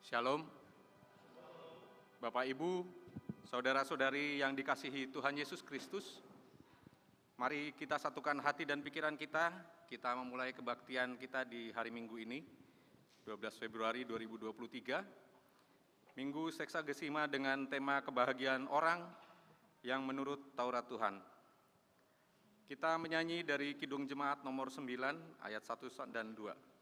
Shalom, Bapak Ibu, saudara-saudari yang dikasihi Tuhan Yesus Kristus. Mari kita satukan hati dan pikiran kita memulai kebaktian kita di hari Minggu ini, 12 Februari 2023, Minggu Seksagesima dengan tema kebahagiaan orang yang menurut Taurat Tuhan. Kita menyanyi dari Kidung Jemaat nomor 9, ayat 1 dan 2.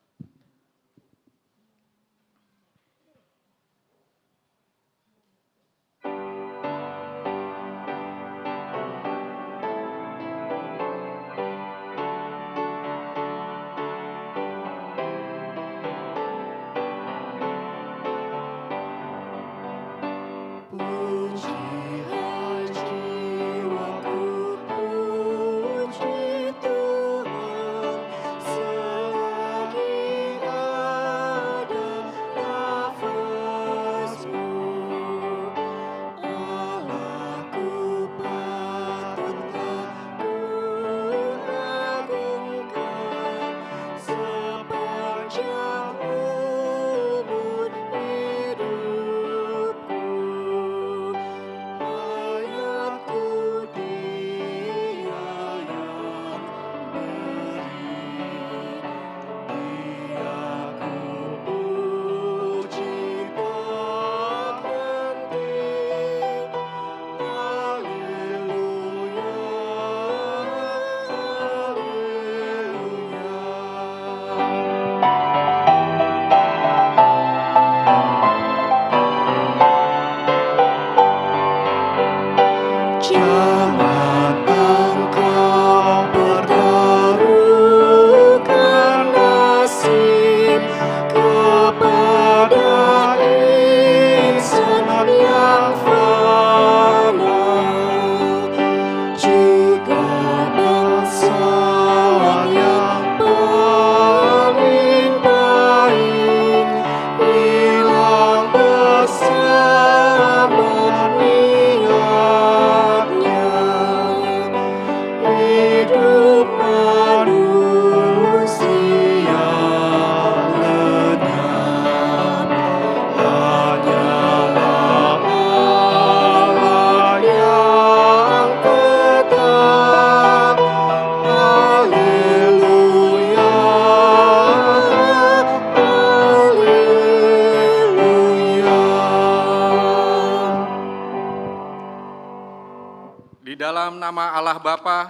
dalam nama Allah Bapa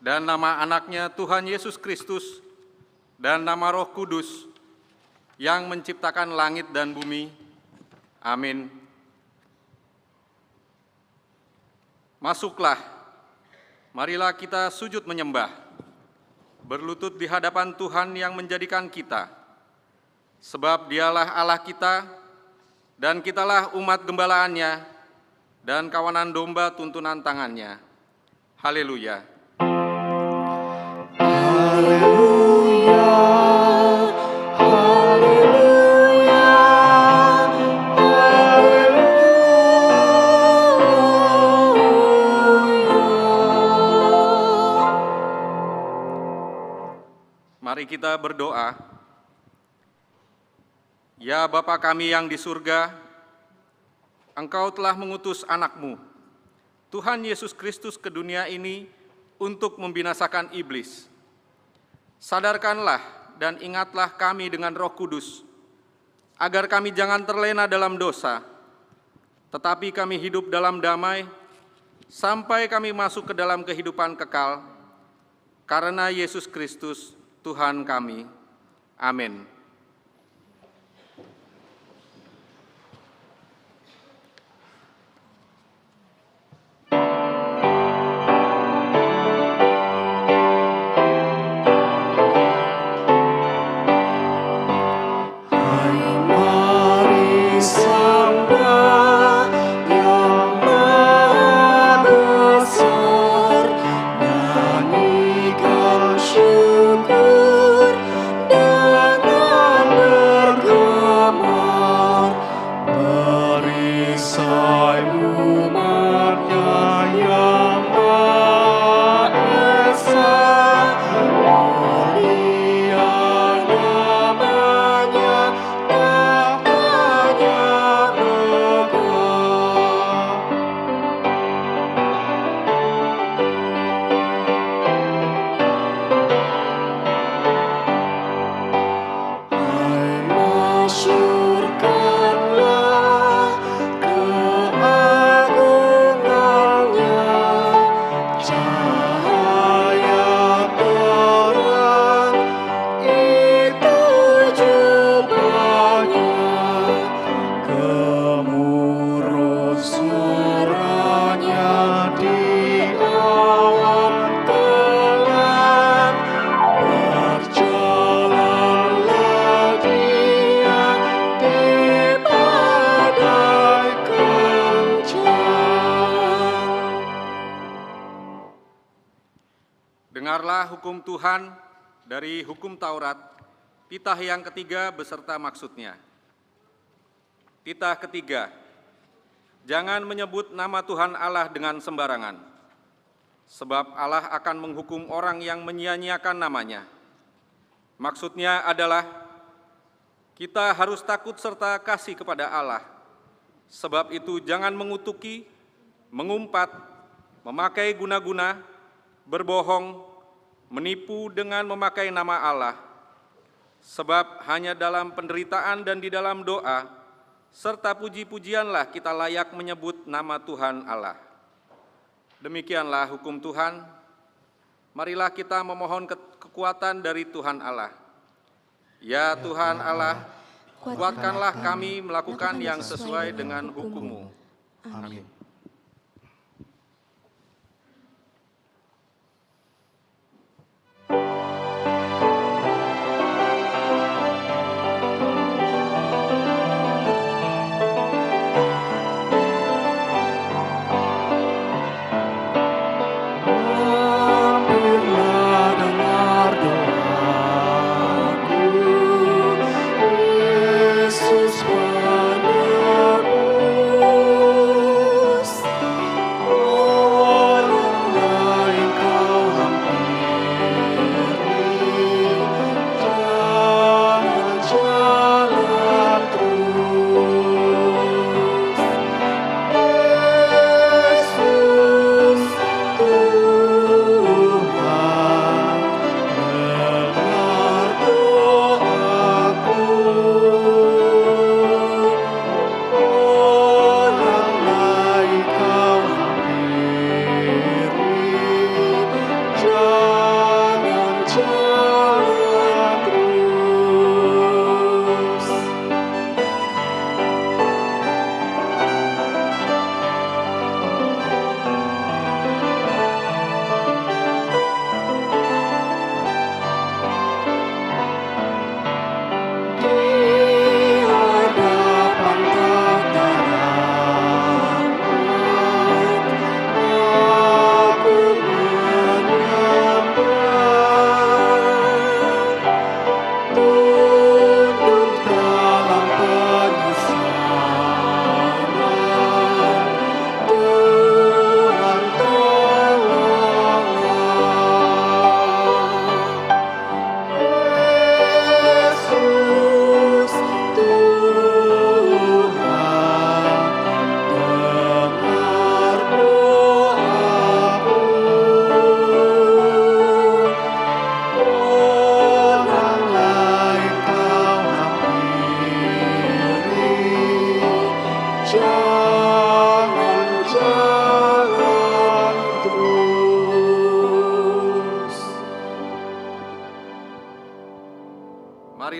dan nama anaknya Tuhan Yesus Kristus dan nama Roh Kudus yang menciptakan langit dan bumi. Amin. Masuklah, marilah kita sujud menyembah, berlutut di hadapan Tuhan yang menjadikan kita, sebab Dialah Allah kita dan kitalah umat gembalaannya, dan kawanan domba tuntunan tangannya. Haleluya. Haleluya, haleluya, haleluya. Mari kita berdoa. Ya Bapa kami yang di surga, Engkau telah mengutus anak-Mu, Tuhan Yesus Kristus ke dunia ini untuk membinasakan iblis. Sadarkanlah dan ingatlah kami dengan Roh Kudus, agar kami jangan terlena dalam dosa, tetapi kami hidup dalam damai, sampai kami masuk ke dalam kehidupan kekal, karena Yesus Kristus, Tuhan kami. Amin. Dengarlah hukum Tuhan dari hukum Taurat, titah yang ketiga beserta maksudnya. Titah ketiga, jangan menyebut nama Tuhan Allah dengan sembarangan, sebab Allah akan menghukum orang yang menyia-nyiakan namanya. Maksudnya adalah, kita harus takut serta kasih kepada Allah, sebab itu jangan mengutuki, mengumpat, memakai guna-guna, berbohong, menipu dengan memakai nama Allah, sebab hanya dalam penderitaan dan di dalam doa, serta puji-pujianlah kita layak menyebut nama Tuhan Allah. Demikianlah hukum Tuhan, marilah kita memohon kekuatan dari Tuhan Allah. Ya Tuhan Allah, kuatkanlah kami melakukan yang sesuai dengan hukum-Mu. Amin. Yesus menebus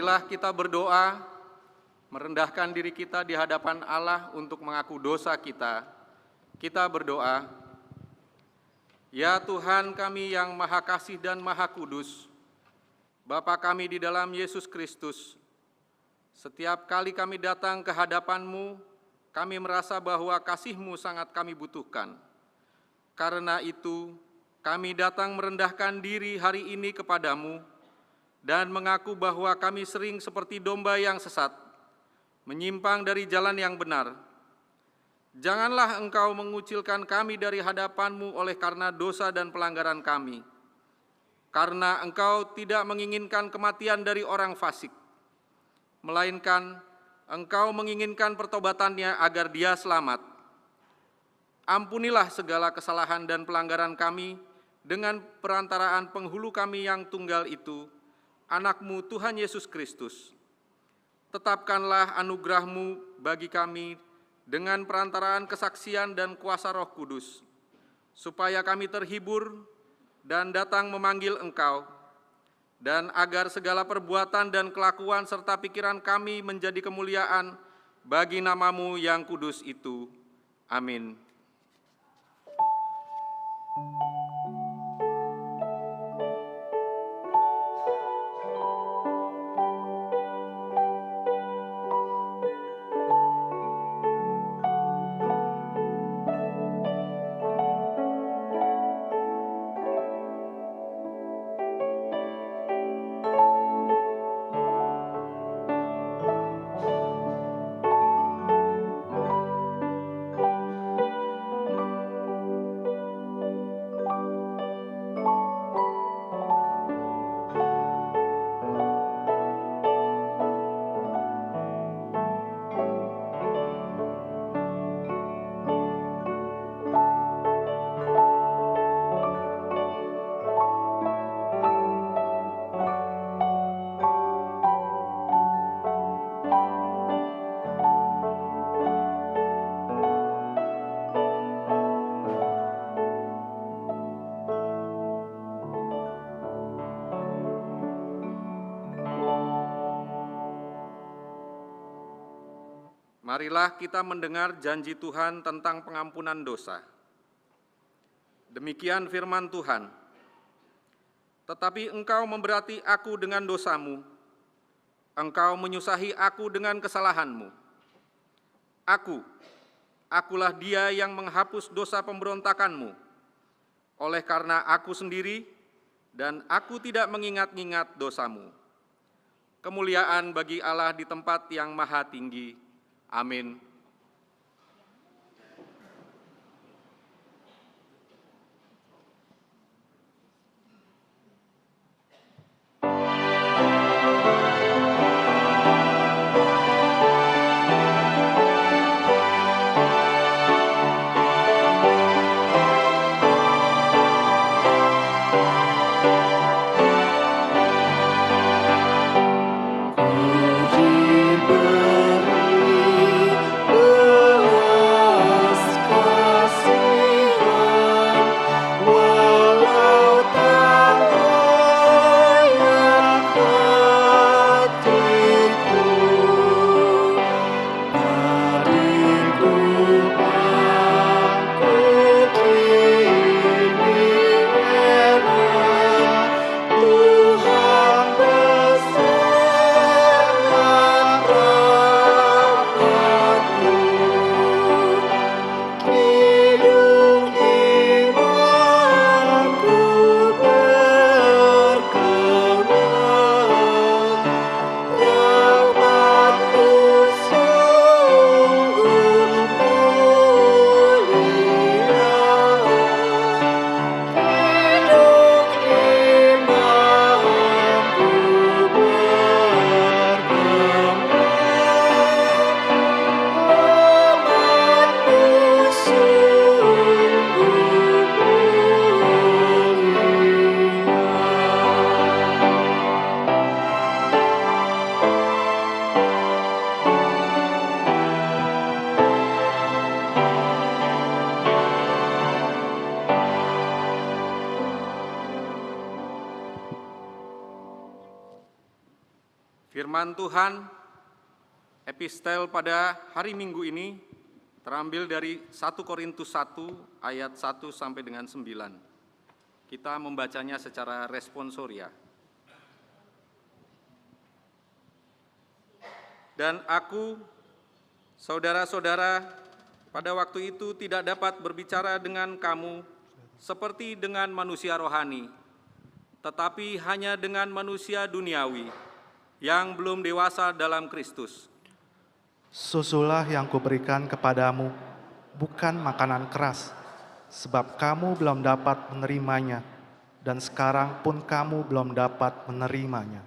Marilah kita berdoa, merendahkan diri kita di hadapan Allah untuk mengaku dosa kita. Kita berdoa, ya Tuhan kami yang Maha Kasih dan Maha Kudus, Bapa kami di dalam Yesus Kristus, setiap kali kami datang ke hadapan-Mu, kami merasa bahwa kasih-Mu sangat kami butuhkan. Karena itu, kami datang merendahkan diri hari ini kepadamu dan mengaku bahwa kami sering seperti domba yang sesat, menyimpang dari jalan yang benar. Janganlah Engkau mengucilkan kami dari hadapan-Mu oleh karena dosa dan pelanggaran kami, karena Engkau tidak menginginkan kematian dari orang fasik, melainkan Engkau menginginkan pertobatannya agar dia selamat. Ampunilah segala kesalahan dan pelanggaran kami dengan perantaraan penghulu kami yang tunggal itu, Anak-Mu Tuhan Yesus Kristus. Tetapkanlah anugerah-Mu bagi kami dengan perantaraan kesaksian dan kuasa Roh Kudus, supaya kami terhibur dan datang memanggil Engkau, dan agar segala perbuatan dan kelakuan serta pikiran kami menjadi kemuliaan bagi nama-Mu yang kudus itu. Amin. Marilah kita mendengar janji Tuhan tentang pengampunan dosa. Demikian firman Tuhan, tetapi engkau memberati aku dengan dosamu, engkau menyusahi aku dengan kesalahanmu. Akulah dia yang menghapus dosa pemberontakanmu, oleh karena aku sendiri dan aku tidak mengingat-ingat dosamu. Kemuliaan bagi Allah di tempat yang maha tinggi. Amin. Puji beri Firman Tuhan, epistel pada hari Minggu ini terambil dari 1 Korintus 1 ayat 1 sampai dengan 9. Kita membacanya secara responsoria. Dan aku, saudara-saudara, pada waktu itu tidak dapat berbicara dengan kamu seperti dengan manusia rohani, tetapi hanya dengan manusia duniawi yang belum dewasa dalam Kristus. Susulah yang kuberikan kepadamu, bukan makanan keras, sebab kamu belum dapat menerimanya, dan sekarang pun kamu belum dapat menerimanya.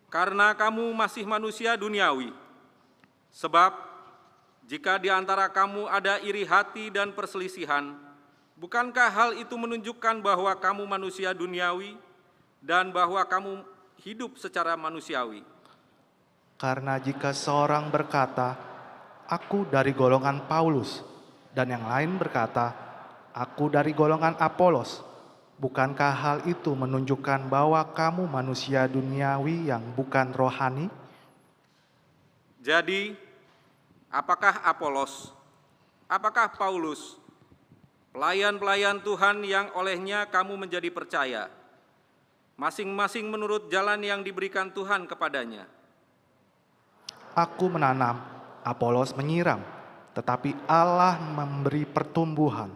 Karena kamu masih manusia duniawi, sebab jika di antara kamu ada iri hati dan perselisihan, bukankah hal itu menunjukkan bahwa kamu manusia duniawi dan bahwa kamu hidup secara manusiawi? Karena jika seorang berkata, aku dari golongan Paulus, dan yang lain berkata, aku dari golongan Apolos, bukankah hal itu menunjukkan bahwa kamu manusia duniawi yang bukan rohani? Jadi, apakah Apolos, apakah Paulus, pelayan-pelayan Tuhan yang olehnya kamu menjadi percaya, masing-masing menurut jalan yang diberikan Tuhan kepadanya? Aku menanam, Apolos menyiram, tetapi Allah memberi pertumbuhan.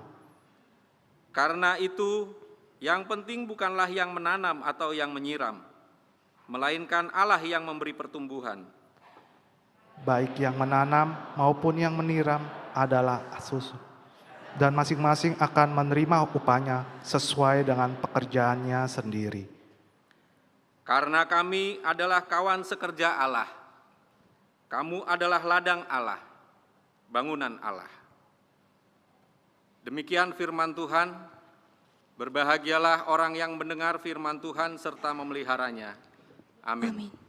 Karena itu, yang penting bukanlah yang menanam atau yang menyiram, melainkan Allah yang memberi pertumbuhan. Baik yang menanam maupun yang menyiram adalah susu, dan masing-masing akan menerima upahnya sesuai dengan pekerjaannya sendiri. Karena kami adalah kawan sekerja Allah, kamu adalah ladang Allah, bangunan Allah. Demikian firman Tuhan, berbahagialah orang yang mendengar firman Tuhan serta memeliharanya. Amin. Amin.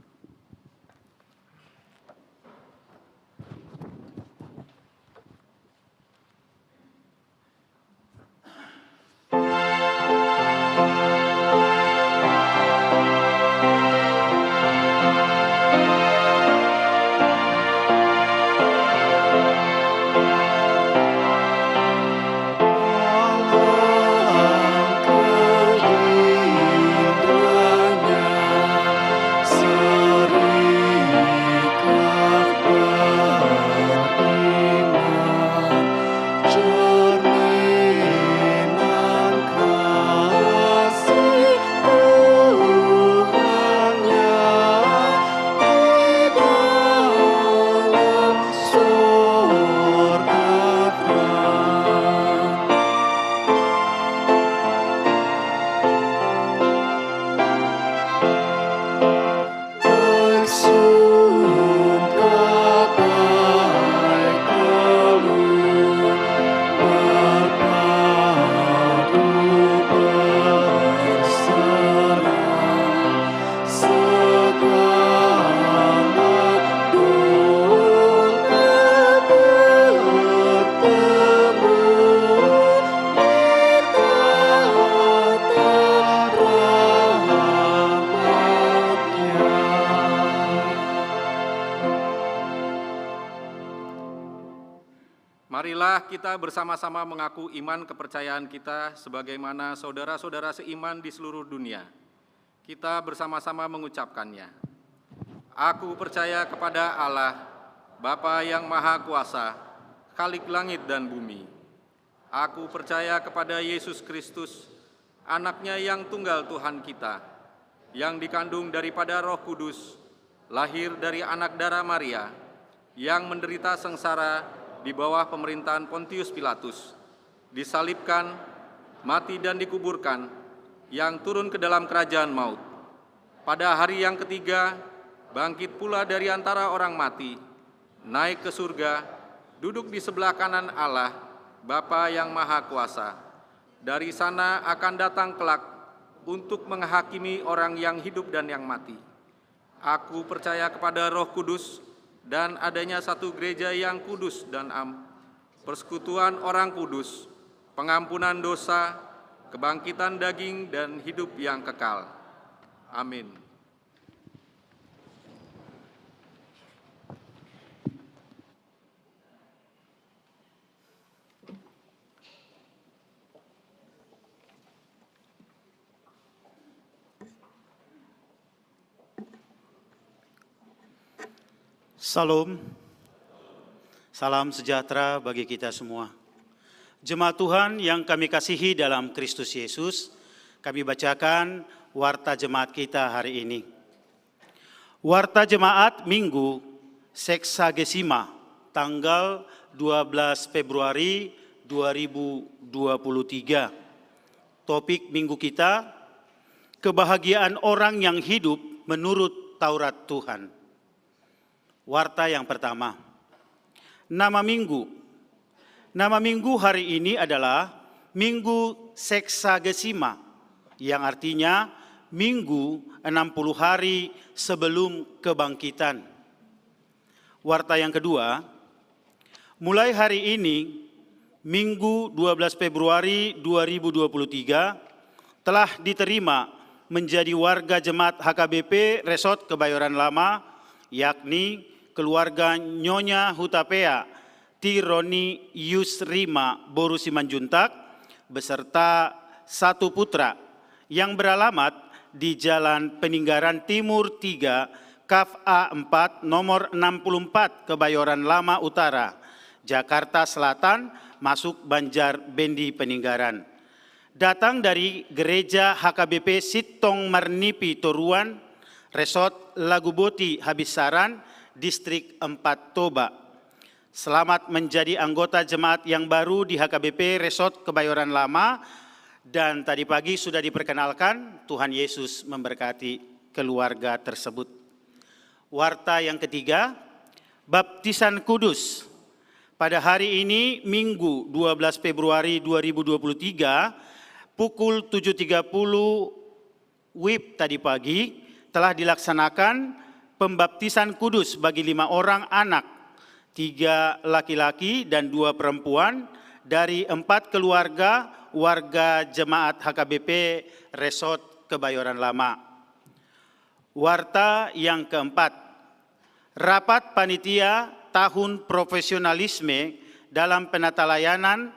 Marilah kita bersama-sama mengaku iman kepercayaan kita sebagaimana saudara-saudara seiman di seluruh dunia. Kita bersama-sama mengucapkannya. Aku percaya kepada Allah, Bapa yang Maha Kuasa, Khalik langit dan bumi. Aku percaya kepada Yesus Kristus, Anaknya yang tunggal Tuhan kita, yang dikandung daripada Roh Kudus, lahir dari anak darah Maria, yang menderita sengsara di bawah pemerintahan Pontius Pilatus, disalibkan, mati dan dikuburkan, yang turun ke dalam kerajaan maut. Pada hari yang ketiga, bangkit pula dari antara orang mati, naik ke surga, duduk di sebelah kanan Allah, Bapa yang Maha Kuasa. Dari sana akan datang kelak untuk menghakimi orang yang hidup dan yang mati. Aku percaya kepada Roh Kudus, dan adanya satu gereja yang kudus dan persekutuan orang kudus, pengampunan dosa, kebangkitan daging dan hidup yang kekal. Amin. Salam, salam sejahtera bagi kita semua. Jemaat Tuhan yang kami kasihi dalam Kristus Yesus, kami bacakan warta jemaat kita hari ini. Warta jemaat Minggu Seksagesima, tanggal 12 Februari 2023. Topik minggu kita, kebahagiaan orang yang hidup menurut Taurat Tuhan. Warta yang pertama, nama minggu. Nama minggu hari ini adalah Minggu Seksagesima, yang artinya minggu 60 hari sebelum kebangkitan. Warta yang kedua, mulai hari ini, Minggu 12 Februari 2023, telah diterima menjadi warga jemaat HKBP Resort Kebayoran Lama, yakni keluarga Nyonya Hutapea Tironi Yusrima Boru Simanjuntak beserta satu putra yang beralamat di Jalan Peninggaran Timur 3, Kaf A4 nomor 64 Kebayoran Lama Utara, Jakarta Selatan, masuk Banjar Bendi Peninggaran. Datang dari Gereja HKBP Sitong Marnipi Toruan, Resort Laguboti Habisaran, Distrik 4 Toba. Selamat menjadi anggota jemaat yang baru di HKBP Resort Kebayoran Lama, dan tadi pagi sudah diperkenalkan. Tuhan Yesus memberkati keluarga tersebut. Warta yang ketiga, baptisan kudus. Pada hari ini, Minggu 12 Februari 2023, pukul 7.30 WIB tadi pagi, telah dilaksanakan pembaptisan kudus bagi 5 orang anak, 3 laki-laki dan 2 perempuan dari 4 keluarga warga jemaat HKBP Resort Kebayoran Lama. Warta yang keempat, rapat panitia tahun profesionalisme dalam penata layanan,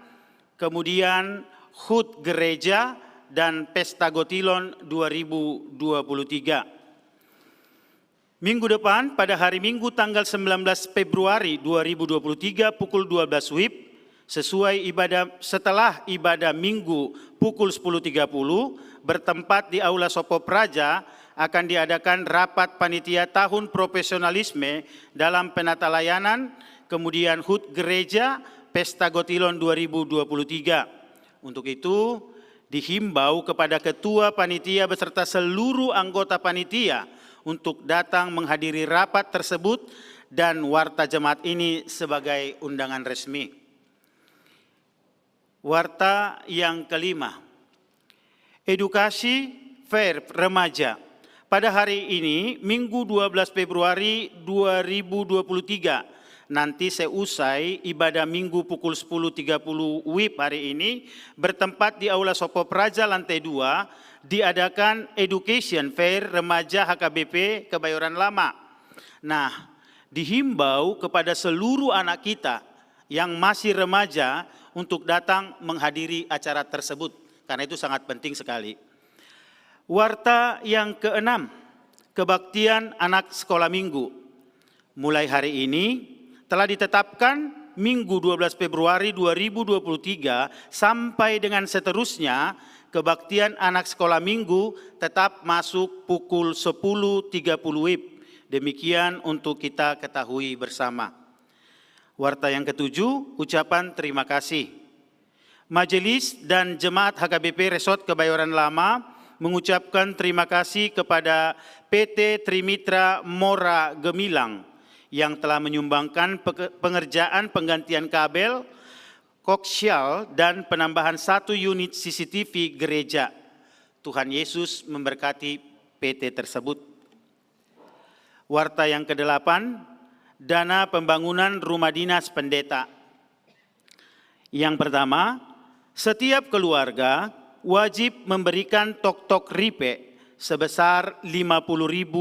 kemudian HUT Gereja dan Pesta Gotilon 2023. Minggu depan pada hari Minggu tanggal 19 Februari 2023 pukul 12 WIB, setelah ibadah Minggu pukul 10.30 bertempat di Aula Sopo Praja, akan diadakan rapat panitia tahun profesionalisme dalam penata layanan, kemudian HUT Gereja, Pesta Gotilon 2023. Untuk itu dihimbau kepada ketua panitia beserta seluruh anggota panitia untuk datang menghadiri rapat tersebut dan warta jemaat ini sebagai undangan resmi. Warta yang kelima, edukasi fair remaja. Pada hari ini, Minggu 12 Februari 2023, nanti seusai ibadah Minggu pukul 10.30 WIB hari ini, bertempat di Aula Sopo Praja lantai 2, diadakan Education Fair Remaja HKBP Kebayoran Lama. Nah, dihimbau kepada seluruh anak kita yang masih remaja untuk datang menghadiri acara tersebut, karena itu sangat penting sekali. Warta yang keenam, kebaktian anak sekolah minggu. Mulai hari ini telah ditetapkan Minggu 12 Februari 2023 sampai dengan seterusnya, kebaktian anak sekolah minggu tetap masuk pukul 10.30 WIB. Demikian untuk kita ketahui bersama. Warta yang ketujuh, ucapan terima kasih. Majelis dan Jemaat HKBP Resort Kebayoran Lama mengucapkan terima kasih kepada PT Trimitra Mora Gemilang yang telah menyumbangkan pengerjaan penggantian kabel, koaksial, dan penambahan 1 unit CCTV gereja. Tuhan Yesus memberkati PT tersebut. Warta yang ke-8, dana pembangunan rumah dinas pendeta. Yang pertama, setiap keluarga wajib memberikan tok-tok ripe sebesar Rp50.000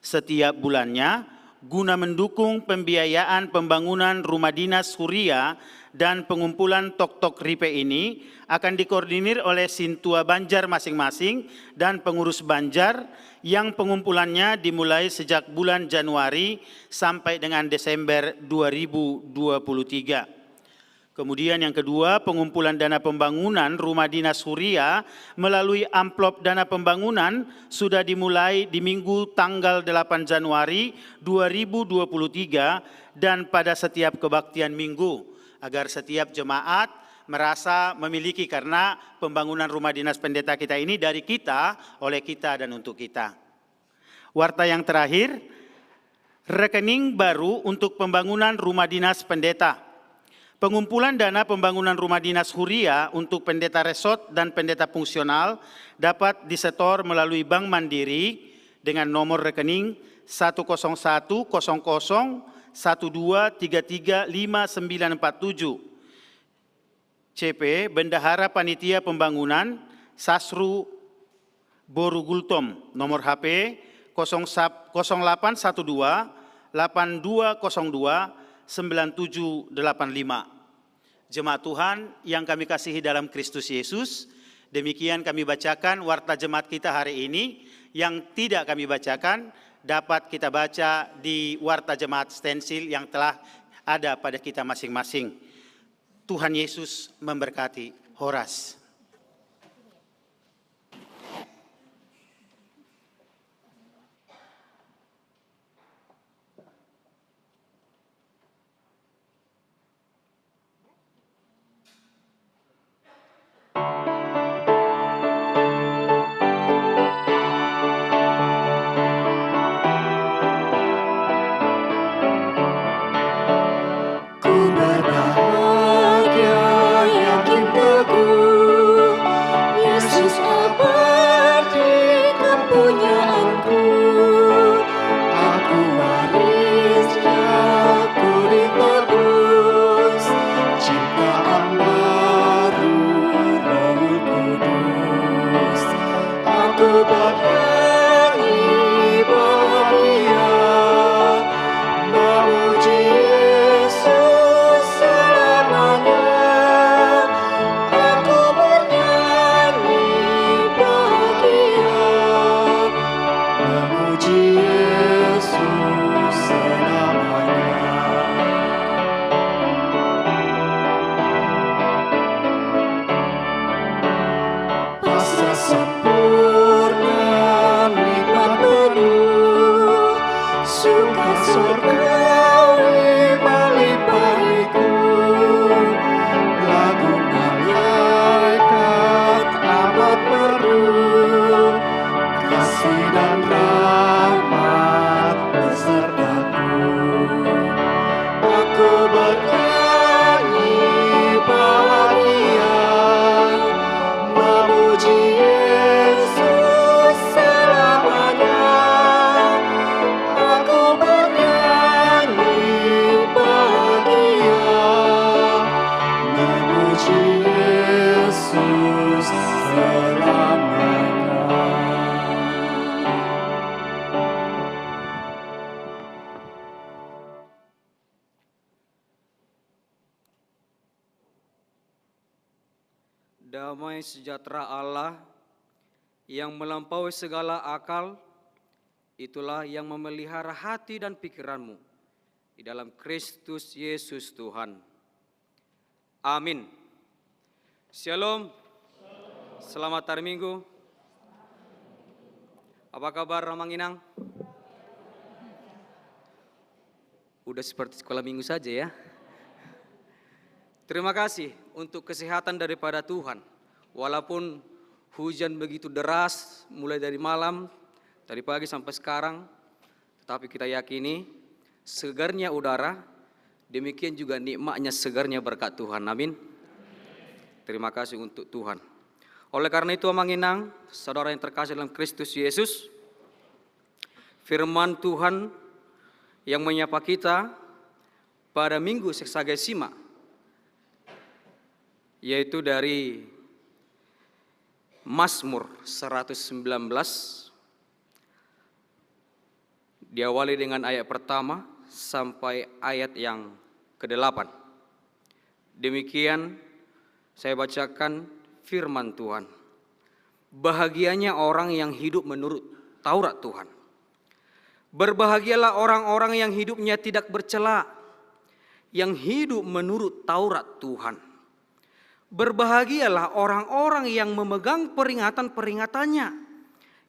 setiap bulannya guna mendukung pembiayaan pembangunan rumah dinas Huria dan pengumpulan tok-tok ripe ini akan dikoordinir oleh Sintua Banjar masing-masing dan pengurus Banjar yang pengumpulannya dimulai sejak bulan Januari sampai dengan Desember 2023. Kemudian yang kedua, pengumpulan dana pembangunan rumah dinas Huria melalui amplop dana pembangunan sudah dimulai di Minggu tanggal 8 Januari 2023 dan pada setiap kebaktian minggu, agar setiap jemaat merasa memiliki, karena pembangunan rumah dinas pendeta kita ini dari kita, oleh kita, dan untuk kita. Warta yang terakhir, rekening baru untuk pembangunan rumah dinas pendeta. Pengumpulan dana pembangunan rumah dinas Huria untuk pendeta resort dan pendeta fungsional dapat disetor melalui Bank Mandiri dengan nomor rekening 1010012335947. CP Bendahara Panitia Pembangunan Sasru Boru Gultom, nomor HP 0812 8202 9785. Jemaat Tuhan yang kami kasihi dalam Kristus Yesus, demikian kami bacakan warta jemaat kita hari ini. Yang tidak kami bacakan dapat kita baca di warta jemaat stensil yang telah ada pada kita masing-masing. Tuhan Yesus memberkati. Horas. Damai sejahtera Allah yang melampaui segala akal, itulah yang memelihara hati dan pikiranmu di dalam Kristus Yesus Tuhan. Amin. Shalom. Selamat hari Minggu. Apa kabar Ramanginang? Udah seperti sekolah minggu saja ya. Terima kasih untuk kesehatan daripada Tuhan. Walaupun hujan begitu deras mulai dari malam, dari pagi sampai sekarang, tetapi kita yakini segarnya udara, demikian juga nikmatnya segarnya berkat Tuhan. Amin. Terima kasih untuk Tuhan. Oleh karena itu Amanginang, saudara yang terkasih dalam Kristus Yesus, firman Tuhan yang menyapa kita pada Minggu Seksagesima, yaitu dari Mazmur 119 Diawali dengan ayat pertama sampai ayat yang ke-8. Demikian saya bacakan firman Tuhan. Bahagianya orang yang hidup menurut Taurat Tuhan. Berbahagialah orang-orang yang hidupnya tidak bercela, yang hidup menurut Taurat Tuhan. Berbahagialah orang-orang yang memegang peringatan-peringatannya,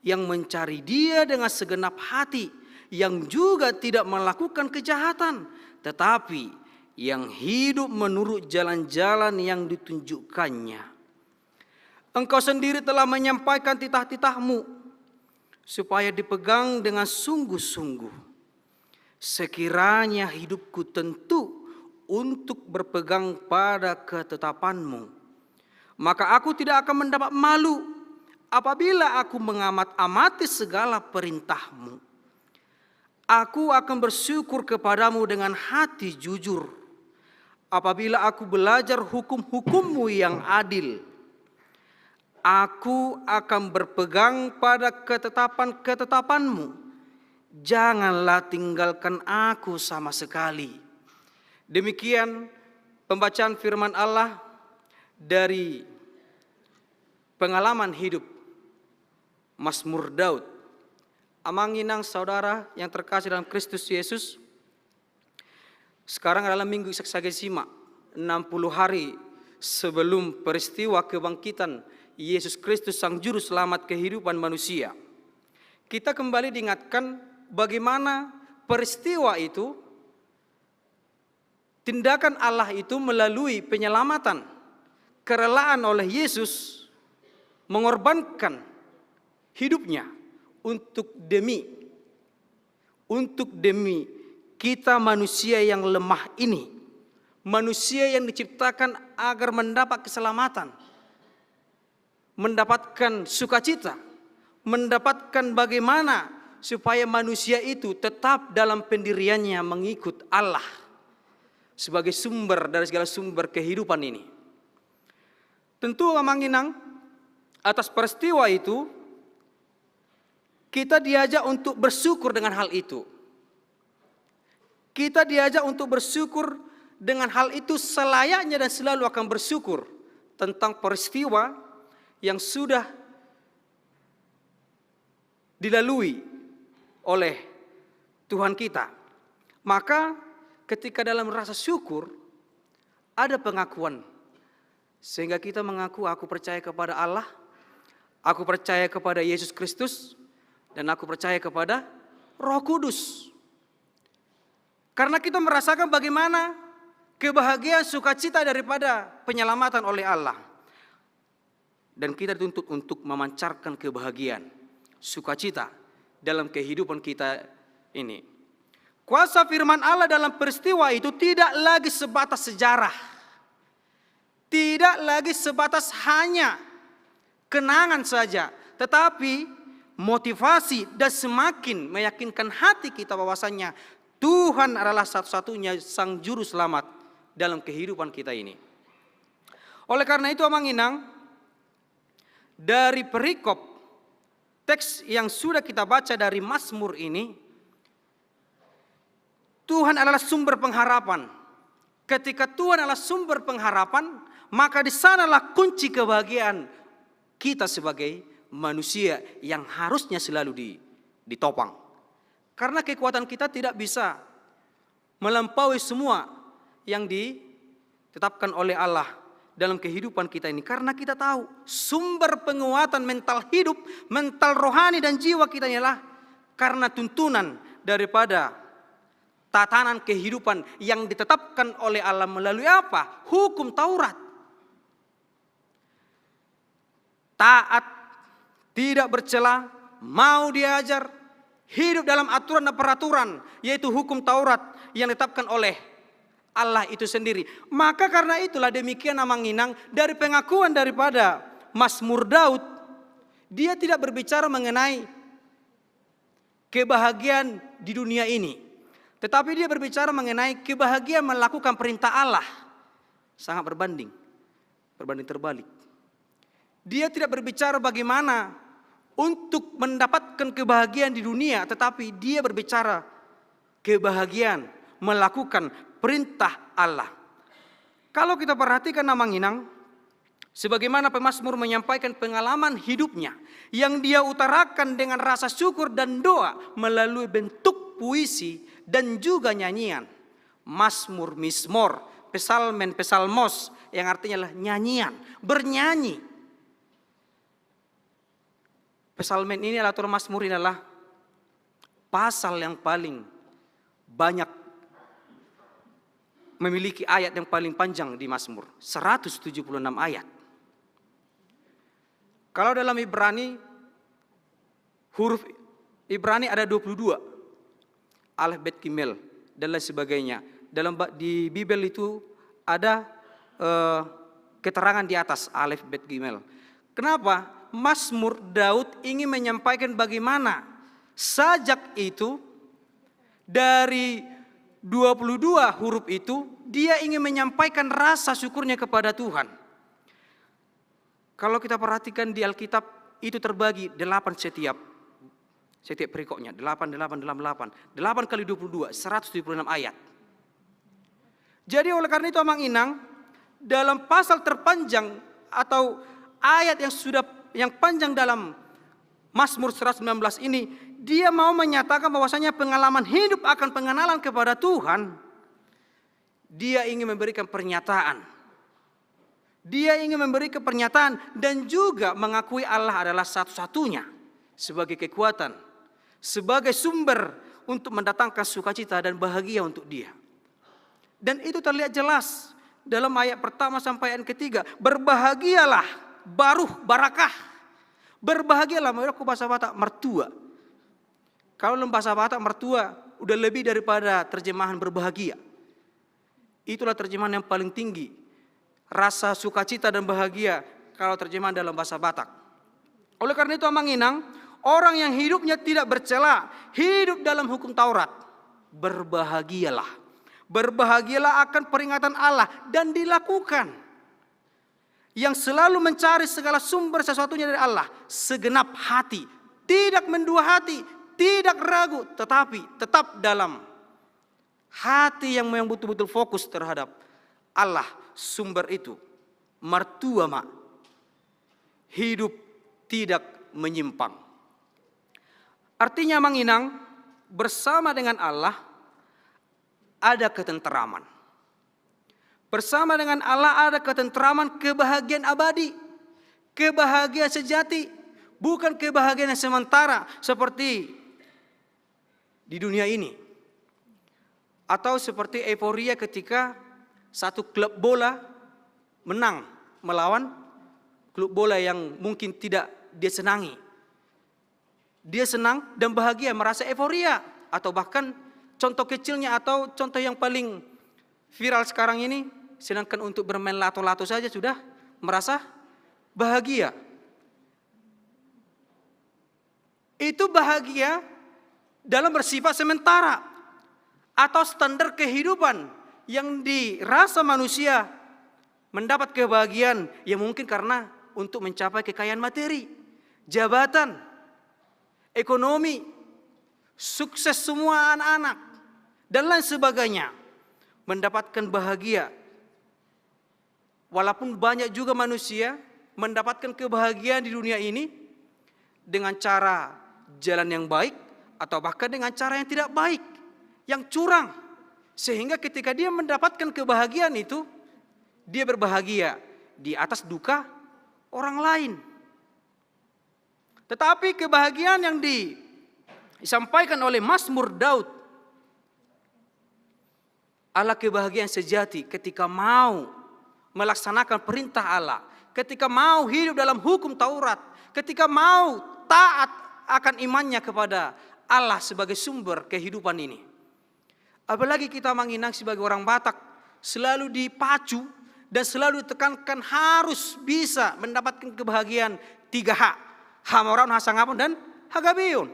yang mencari Dia dengan segenap hati, yang juga tidak melakukan kejahatan, tetapi yang hidup menurut jalan-jalan yang ditunjukkannya. Engkau sendiri telah menyampaikan titah-titahmu supaya dipegang dengan sungguh-sungguh. Sekiranya hidupku tentu untuk berpegang pada ketetapanmu, maka aku tidak akan mendapat malu apabila aku mengamat-amati segala perintahmu. Aku akan bersyukur kepadamu dengan hati jujur apabila aku belajar hukum-hukummu yang adil. Aku akan berpegang pada ketetapan-ketetapanmu. Janganlah tinggalkan aku sama sekali. Demikian pembacaan firman Allah dari pengalaman hidup Mazmur Daud. Amanginang saudara yang terkasih dalam Kristus Yesus, sekarang adalah Minggu Seksagesima, 60 hari sebelum peristiwa kebangkitan Yesus Kristus Sang Juru Selamat kehidupan manusia. Kita kembali diingatkan bagaimana peristiwa itu, tindakan Allah itu melalui penyelamatan, kerelaan oleh Yesus mengorbankan hidupnya untuk demi kita manusia yang lemah ini, manusia yang diciptakan agar mendapat keselamatan, mendapatkan sukacita, mendapatkan bagaimana supaya manusia itu tetap dalam pendiriannya mengikut Allah sebagai sumber dari segala sumber kehidupan ini. Tentu Amanginang, atas peristiwa itu kita diajak untuk bersyukur dengan hal itu. Kita diajak untuk bersyukur dengan hal itu selayaknya dan selalu akan bersyukur tentang peristiwa yang sudah dilalui oleh Tuhan kita. Maka ketika dalam rasa syukur ada pengakuan, sehingga kita mengaku, aku percaya kepada Allah, aku percaya kepada Yesus Kristus, dan aku percaya kepada Roh Kudus. Karena kita merasakan bagaimana kebahagiaan sukacita daripada penyelamatan oleh Allah. Dan kita dituntut untuk memancarkan kebahagiaan, sukacita dalam kehidupan kita ini. Kuasa firman Allah dalam peristiwa itu tidak lagi sebatas sejarah. Tidak lagi sebatas hanya kenangan saja. Tetapi motivasi dan semakin meyakinkan hati kita bahwasanya Tuhan adalah satu-satunya Sang Juru Selamat dalam kehidupan kita ini. Oleh karena itu Amanginang, dari perikop teks yang sudah kita baca dari Mazmur ini, Tuhan adalah sumber pengharapan. Ketika Tuhan adalah sumber pengharapan, maka di sanalah kunci kebahagiaan kita sebagai manusia yang harusnya selalu ditopang. Karena kekuatan kita tidak bisa melampaui semua yang ditetapkan oleh Allah dalam kehidupan kita ini. Karena kita tahu sumber penguatan mental hidup, mental rohani dan jiwa kita ialah karena tuntunan daripada tatanan kehidupan yang ditetapkan oleh Allah melalui apa? Hukum Taurat. Taat, tidak bercela, mau diajar, hidup dalam aturan dan peraturan, yaitu hukum Taurat yang ditetapkan oleh Allah itu sendiri. Maka karena itulah demikian Amanginang, dari pengakuan daripada Mazmur Daud, dia tidak berbicara mengenai kebahagiaan di dunia ini, tetapi dia berbicara mengenai kebahagiaan melakukan perintah Allah. Sangat berbanding terbalik. Dia tidak berbicara bagaimana untuk mendapatkan kebahagiaan di dunia, tetapi dia berbicara kebahagiaan melakukan perintah Allah. Kalau kita perhatikan Amang Inang, sebagaimana pemazmur menyampaikan pengalaman hidupnya yang dia utarakan dengan rasa syukur dan doa melalui bentuk puisi dan juga nyanyian. Mazmur, mismor, pesalmen, pesalmos yang artinya adalah nyanyian, bernyanyi. Pesalmen ini atau mazmur ini adalah pasal yang paling banyak, memiliki ayat yang paling panjang di Mazmur, 176 ayat. Kalau dalam Ibrani, huruf Ibrani ada 22, alef, bet, gimel, dan lain sebagainya. Di Bible itu ada keterangan di atas alef, bet, gimel. Kenapa? Mazmur Daud ingin menyampaikan bagaimana sajak itu dari 22 huruf itu dia ingin menyampaikan rasa syukurnya kepada Tuhan. Kalau kita perhatikan di Alkitab itu terbagi 8 setiap perikopnya, 8 kali 22, 176 ayat. Jadi oleh karena itu Amang Inang, dalam pasal terpanjang atau ayat yang panjang dalam Mazmur 119 ini, dia mau menyatakan bahwasanya pengalaman hidup akan pengenalan kepada Tuhan. Dia ingin memberikan pernyataan. Dia ingin memberikan pernyataan dan juga mengakui Allah adalah satu-satunya sebagai kekuatan, sebagai sumber untuk mendatangkan sukacita dan bahagia untuk dia. Dan itu terlihat jelas dalam ayat pertama sampai ayat ketiga. Berbahagialah, baruh, barakah. Berbahagialah, aku bahasa Batak, mertua. Kalau dalam bahasa Batak mertua udah lebih daripada terjemahan berbahagia. Itulah terjemahan yang paling tinggi. Rasa sukacita dan bahagia kalau terjemahan dalam bahasa Batak. Oleh karena itu Amang Inang, orang yang hidupnya tidak bercela, hidup dalam hukum Taurat, berbahagialah. Berbahagialah akan peringatan Allah dan dilakukan. Yang selalu mencari segala sumber sesuatunya dari Allah, segenap hati, tidak mendua hati, tidak ragu, tetapi tetap dalam hati yang betul-betul fokus terhadap Allah sumber itu. Mertua mak, hidup tidak menyimpang. Artinya Mang Inang, bersama dengan Allah ada ketenteraman. Bersama dengan Allah ada ketenteraman, kebahagiaan abadi, kebahagiaan sejati, bukan kebahagiaan yang sementara seperti di dunia ini. Atau seperti euforia ketika satu klub bola menang melawan klub bola yang mungkin tidak dia senangi. Dia senang dan bahagia, merasa euforia. Atau bahkan contoh kecilnya atau contoh yang paling viral sekarang ini, sedangkan untuk bermain lato-lato saja sudah merasa bahagia. Itu bahagia dalam bersifat sementara atau standar kehidupan yang dirasa manusia mendapat kebahagiaan yang mungkin karena untuk mencapai kekayaan materi, jabatan, ekonomi, sukses semua anak-anak dan lain sebagainya, mendapatkan bahagia. Walaupun banyak juga manusia mendapatkan kebahagiaan di dunia ini dengan cara jalan yang baik atau bahkan dengan cara yang tidak baik, yang curang. Sehingga ketika dia mendapatkan kebahagiaan itu, dia berbahagia di atas duka orang lain. Tetapi kebahagiaan yang disampaikan oleh Mazmur Daud adalah kebahagiaan sejati ketika mau melaksanakan perintah Allah, ketika mau hidup dalam hukum Taurat, ketika mau taat akan imannya kepada Allah sebagai sumber kehidupan ini. Apalagi kita Mang Inang sebagai orang Batak selalu dipacu dan selalu ditekankan harus bisa mendapatkan kebahagiaan 3H. Hamoraun, Hasangapun, dan Hagabiun.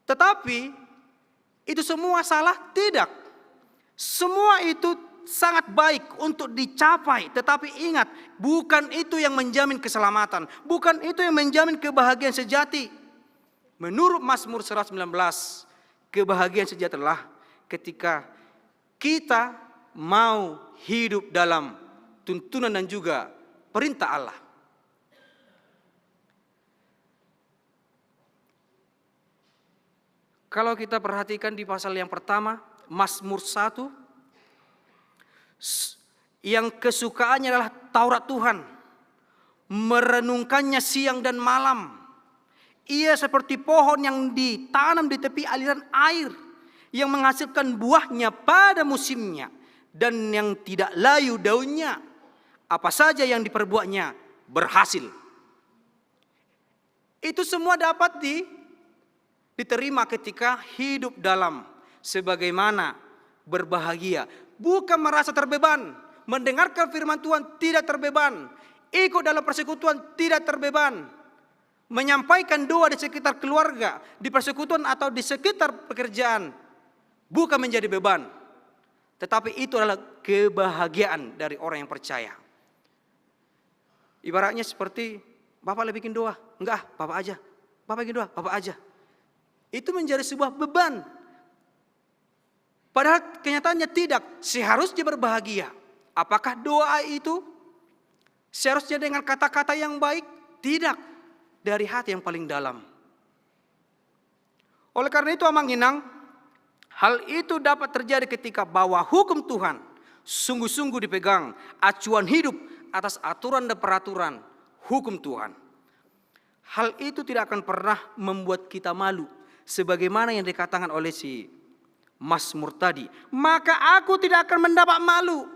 Tetapi itu semua salah? Tidak. Semua itu sangat baik untuk dicapai, tetapi ingat, bukan itu yang menjamin keselamatan, bukan itu yang menjamin kebahagiaan sejati. Menurut Mazmur 119, kebahagiaan sejati adalah ketika kita mau hidup dalam tuntunan dan juga perintah Allah. Kalau kita perhatikan di pasal yang pertama, Mazmur 1, yang kesukaannya adalah Taurat Tuhan, merenungkannya siang dan malam. Ia seperti pohon yang ditanam di tepi aliran air, yang menghasilkan buahnya pada musimnya, dan yang tidak layu daunnya. Apa saja yang diperbuatnya berhasil. Itu semua dapat diterima ketika hidup dalam sebagaimana berbahagia. Bukan merasa terbeban. Mendengarkan firman Tuhan tidak terbeban. Ikut dalam persekutuan tidak terbeban. Menyampaikan doa di sekitar keluarga, di persekutuan atau di sekitar pekerjaan, bukan menjadi beban. Tetapi itu adalah kebahagiaan dari orang yang percaya. Ibaratnya seperti, Bapak lebih bikin doa. Enggak, Bapak aja. Bapak bikin doa, Bapak aja. Itu menjadi sebuah beban. Padahal kenyataannya tidak. Seharusnya berbahagia. Apakah doa itu seharusnya dengan kata-kata yang baik? Tidak. Dari hati yang paling dalam. Oleh karena itu Amang Inang, hal itu dapat terjadi ketika bahwa hukum Tuhan sungguh-sungguh dipegang, acuan hidup atas aturan dan peraturan hukum Tuhan. Hal itu tidak akan pernah membuat kita malu. Sebagaimana yang dikatakan oleh si Mazmur tadi. Maka aku tidak akan mendapat malu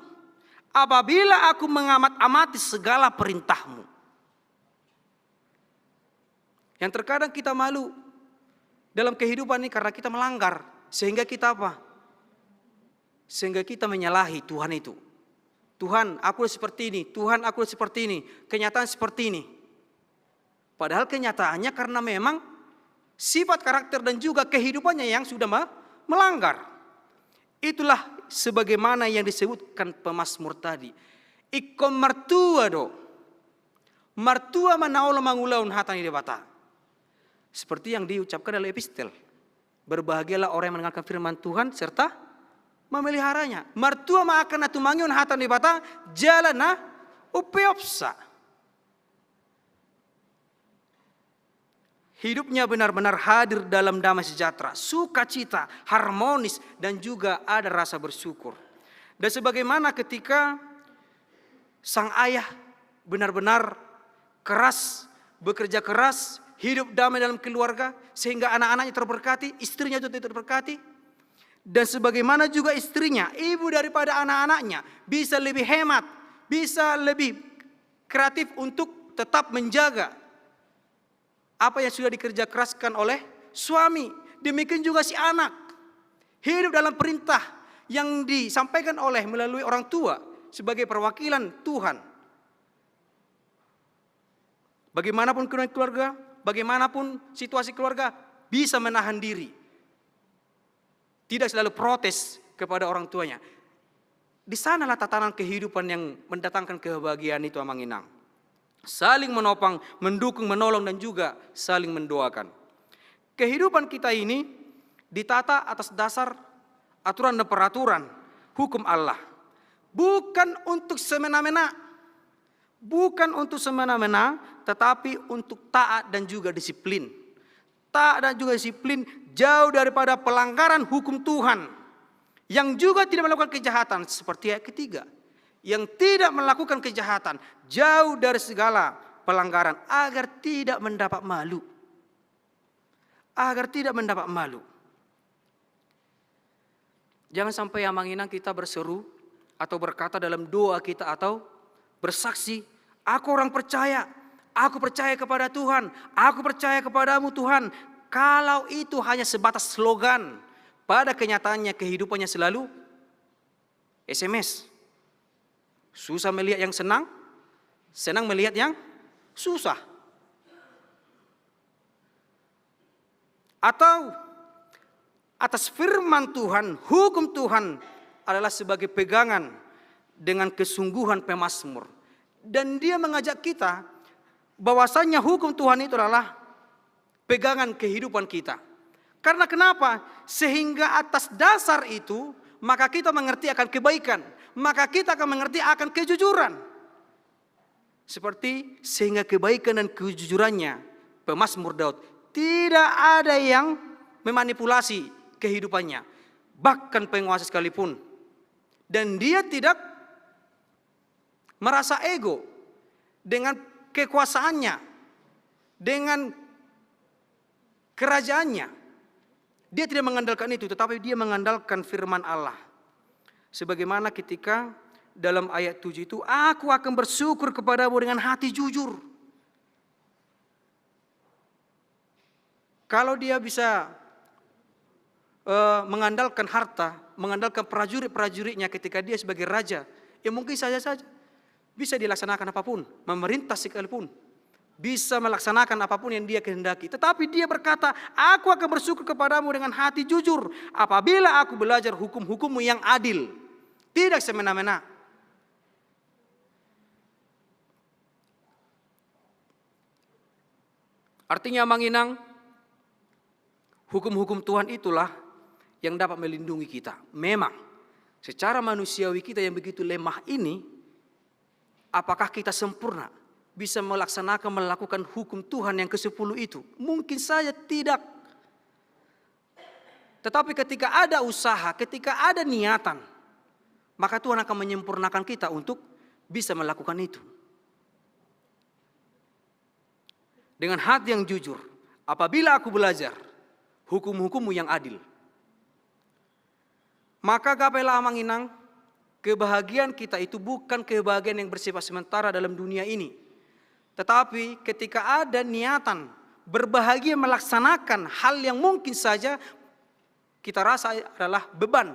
apabila aku mengamat-amati segala perintahmu. Yang terkadang kita malu dalam kehidupan ini karena kita melanggar. Sehingga kita apa? Sehingga kita menyalahi Tuhan itu. Tuhan, aku seperti ini. Tuhan, aku seperti ini. Kenyataan seperti ini. Padahal kenyataannya karena memang sifat karakter dan juga kehidupannya yang sudah melanggar. Itulah sebagaimana yang disebutkan pemazmur tadi. Ikon mertua do. Mertua manaula mangulaun hatani debata. Seperti yang diucapkan dalam epistel. Berbahagialah orang yang mendengarkan firman Tuhan serta memeliharanya. Mertua maakan atu mangiun hatan debata jalana upeopsa. Hidupnya benar-benar hadir dalam damai sejahtera, sukacita, harmonis, dan juga ada rasa bersyukur. Dan sebagaimana ketika sang ayah benar-benar keras, bekerja keras, hidup damai dalam keluarga, sehingga anak-anaknya terberkati, istrinya juga terberkati. Dan sebagaimana juga istrinya, ibu daripada anak-anaknya, bisa lebih hemat, bisa lebih kreatif untuk tetap menjaga apa yang sudah dikerja keraskan oleh suami. Demikian juga si anak. Hidup dalam perintah yang disampaikan oleh melalui orang tua sebagai perwakilan Tuhan. Bagaimanapun keluarga, bagaimanapun situasi keluarga, bisa menahan diri. Tidak selalu protes kepada orang tuanya. Di sanalah tatanan kehidupan yang mendatangkan kebahagiaan itu Amang Inang. Saling menopang, mendukung, menolong, dan juga saling mendoakan. Kehidupan kita ini ditata atas dasar aturan dan peraturan hukum Allah. Bukan untuk semena-mena. Bukan untuk semena-mena, tetapi untuk taat dan juga disiplin. Taat dan juga disiplin jauh daripada pelanggaran hukum Tuhan. Yang juga tidak melakukan kejahatan seperti ayat ketiga. Yang tidak melakukan kejahatan, jauh dari segala pelanggaran, agar tidak mendapat malu. Agar tidak mendapat malu. Jangan sampai Amang Inang kita berseru atau berkata dalam doa kita atau bersaksi, aku orang percaya, aku percaya kepada Tuhan, aku percaya kepadamu Tuhan. Kalau itu hanya sebatas slogan, pada kenyataannya kehidupannya selalu SMS. Susah melihat yang senang, senang melihat yang susah. Atau atas firman Tuhan, hukum Tuhan, adalah sebagai pegangan dengan kesungguhan pemazmur. Dan dia mengajak kita bahwasanya hukum Tuhan itu adalah pegangan kehidupan kita. Karena kenapa? Sehingga atas dasar itu maka kita mengerti akan kebaikan, maka kita akan mengerti akan kejujuran. Seperti sehingga kebaikan dan kejujurannya pemazmur Daud, tidak ada yang memanipulasi kehidupannya, bahkan penguasa sekalipun. Dan dia tidak merasa ego dengan kekuasaannya, dengan kerajaannya. Dia tidak mengandalkan itu, tetapi dia mengandalkan firman Allah. Sebagaimana ketika dalam ayat 7 itu, aku akan bersyukur kepadamu dengan hati jujur. Kalau dia bisa mengandalkan harta, mengandalkan prajurit-prajuritnya ketika dia sebagai raja, ya mungkin saja bisa dilaksanakan apapun, memerintah sekalipun, bisa melaksanakan apapun yang dia kehendaki. Tetapi dia berkata, aku akan bersyukur kepadamu dengan hati jujur apabila aku belajar hukum-hukummu yang adil, tidak semena-mena. Artinya Manginang, hukum-hukum Tuhan itulah yang dapat melindungi kita. Memang secara manusiawi kita yang begitu lemah ini, apakah kita sempurna bisa melakukan hukum Tuhan yang ke-10 itu? Mungkin saja tidak. Tetapi ketika ada usaha, ketika ada niatan, maka Tuhan akan menyempurnakan kita untuk bisa melakukan itu. Dengan hati yang jujur, apabila aku belajar hukum-hukummu yang adil, maka gapailah Manginang, kebahagiaan kita itu bukan kebahagiaan yang bersifat sementara dalam dunia ini. Tetapi ketika ada niatan berbahagia melaksanakan hal yang mungkin saja kita rasa adalah beban.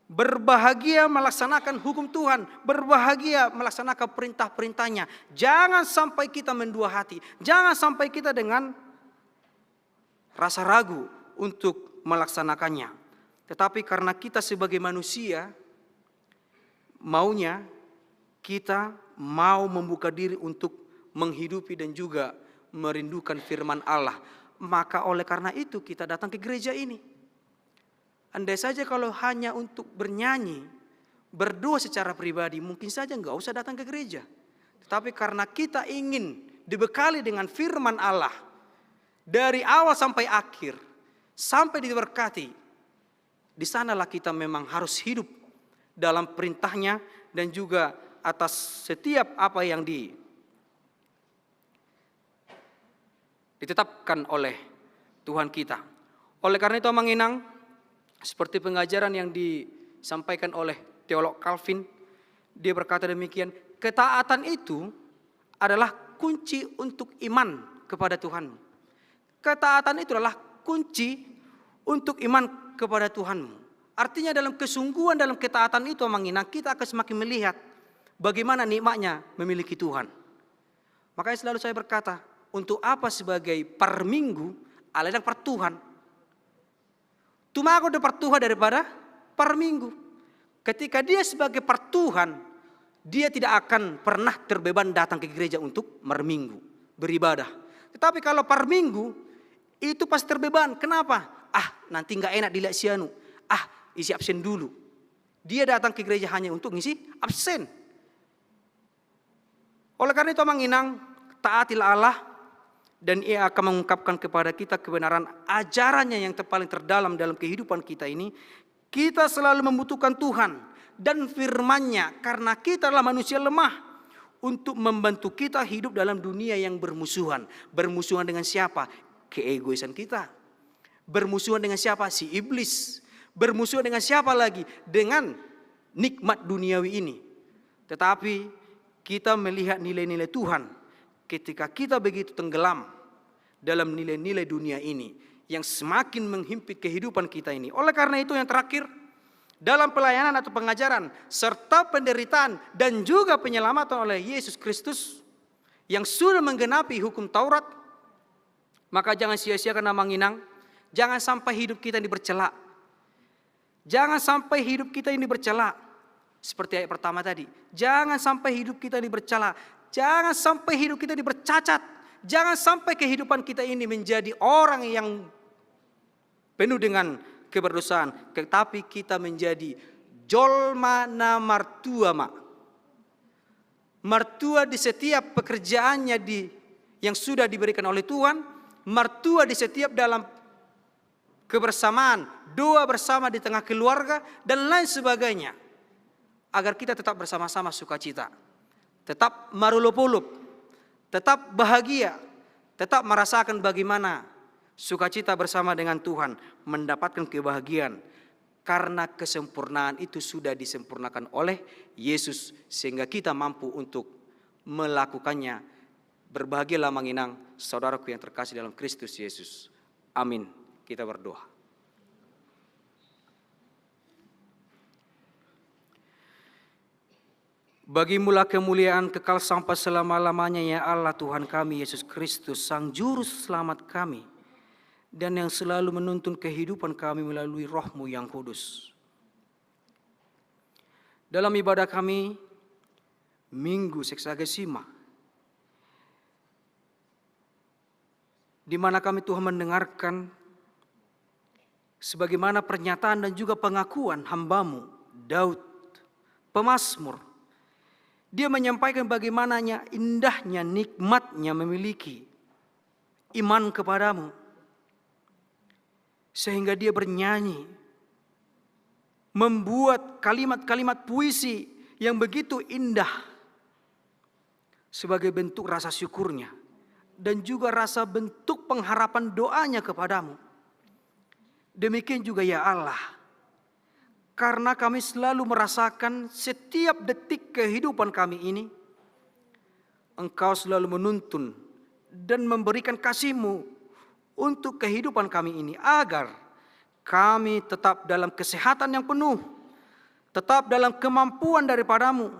Berbahagia melaksanakan hukum Tuhan, berbahagia melaksanakan perintah-perintahnya. Jangan sampai kita mendua hati, jangan sampai kita dengan rasa ragu untuk melaksanakannya. Tetapi karena kita sebagai manusia, maunya kita mau membuka diri untuk menghidupi dan juga merindukan firman Allah. Maka oleh karena itu kita datang ke gereja ini. Andai saja kalau hanya untuk bernyanyi, berdoa secara pribadi, mungkin saja enggak usah datang ke gereja. Tetapi karena kita ingin dibekali dengan firman Allah dari awal sampai akhir, sampai diberkati, di sanalah kita memang harus hidup dalam perintahnya dan juga atas setiap apa yang ditetapkan oleh Tuhan kita. Oleh karena itu Manginang, seperti pengajaran yang disampaikan oleh teolog Calvin, dia berkata demikian, ketaatan itu adalah kunci untuk iman kepada Tuhan. Ketaatan itu adalah kunci untuk iman kepada Tuhanmu. Artinya dalam kesungguhan dalam ketaatan itu Manginang, kita akan semakin melihat bagaimana nikmatnya memiliki Tuhan. Makanya selalu saya berkata, untuk apa sebagai per minggu aladang per Tuhan? Cuma aku dapat Tuhan daripada per minggu. Ketika dia sebagai per Tuhan, dia tidak akan pernah terbeban datang ke gereja untuk merminggu, beribadah. Tetapi kalau per minggu, itu pasti terbeban. Kenapa? Nanti nggak enak dilihat sianu. Isi absen dulu. Dia datang ke gereja hanya untuk ngisi absen. Oleh karena itu Manginang, taatilah Allah dan ia akan mengungkapkan kepada kita kebenaran ajarannya yang paling terdalam dalam kehidupan kita ini. Kita selalu membutuhkan Tuhan dan firman-Nya karena kita adalah manusia lemah untuk membantu kita hidup dalam dunia yang bermusuhan. Bermusuhan dengan siapa? Keegoisan kita. Bermusuhan dengan siapa? Si iblis. Bermusuhan dengan siapa lagi? Dengan nikmat duniawi ini. Tetapi kita melihat nilai-nilai Tuhan ketika kita begitu tenggelam dalam nilai-nilai dunia ini yang semakin menghimpit kehidupan kita ini. Oleh karena itu yang terakhir, dalam pelayanan atau pengajaran serta penderitaan dan juga penyelamatan oleh Yesus Kristus yang sudah menggenapi hukum Taurat, maka jangan sia-siakan Manginang, jangan sampai hidup kita dibercela. Jangan sampai hidup kita ini bercela. Seperti ayat pertama tadi. Jangan sampai hidup kita ini bercela. Jangan sampai hidup kita ini bercacat. Jangan sampai kehidupan kita ini menjadi orang yang penuh dengan keberdosaan. Tetapi kita menjadi jolma na martua mak. Martua di setiap pekerjaannya yang sudah diberikan oleh Tuhan. Martua di setiap dalam kebersamaan, doa bersama di tengah keluarga, dan lain sebagainya. Agar kita tetap bersama-sama sukacita. Tetap marulupulup, tetap bahagia, tetap merasakan bagaimana sukacita bersama dengan Tuhan, mendapatkan kebahagiaan. Karena kesempurnaan itu sudah disempurnakan oleh Yesus, sehingga kita mampu untuk melakukannya. Berbahagialah menginang saudaraku yang terkasih dalam Kristus Yesus. Amin. Kita berdoa. Bagimulah kemuliaan kekal sampai selama-lamanya ya Allah Tuhan kami Yesus Kristus, Sang Juru Selamat kami, dan yang selalu menuntun kehidupan kami melalui Roh-Mu yang kudus. Dalam ibadah kami, Minggu Seksagesima, di mana kami Tuhan mendengarkan sebagaimana pernyataan dan juga pengakuan hamba-Mu Daud, pemazmur. Dia menyampaikan bagaimana indahnya, nikmatnya memiliki iman kepadamu. Sehingga dia bernyanyi, membuat kalimat-kalimat puisi yang begitu indah sebagai bentuk rasa syukurnya dan juga rasa bentuk pengharapan doanya kepadamu. Demikian juga ya Allah, karena kami selalu merasakan setiap detik kehidupan kami ini, Engkau selalu menuntun dan memberikan kasih-Mu untuk kehidupan kami ini, agar kami tetap dalam kesehatan yang penuh, tetap dalam kemampuan daripada-Mu,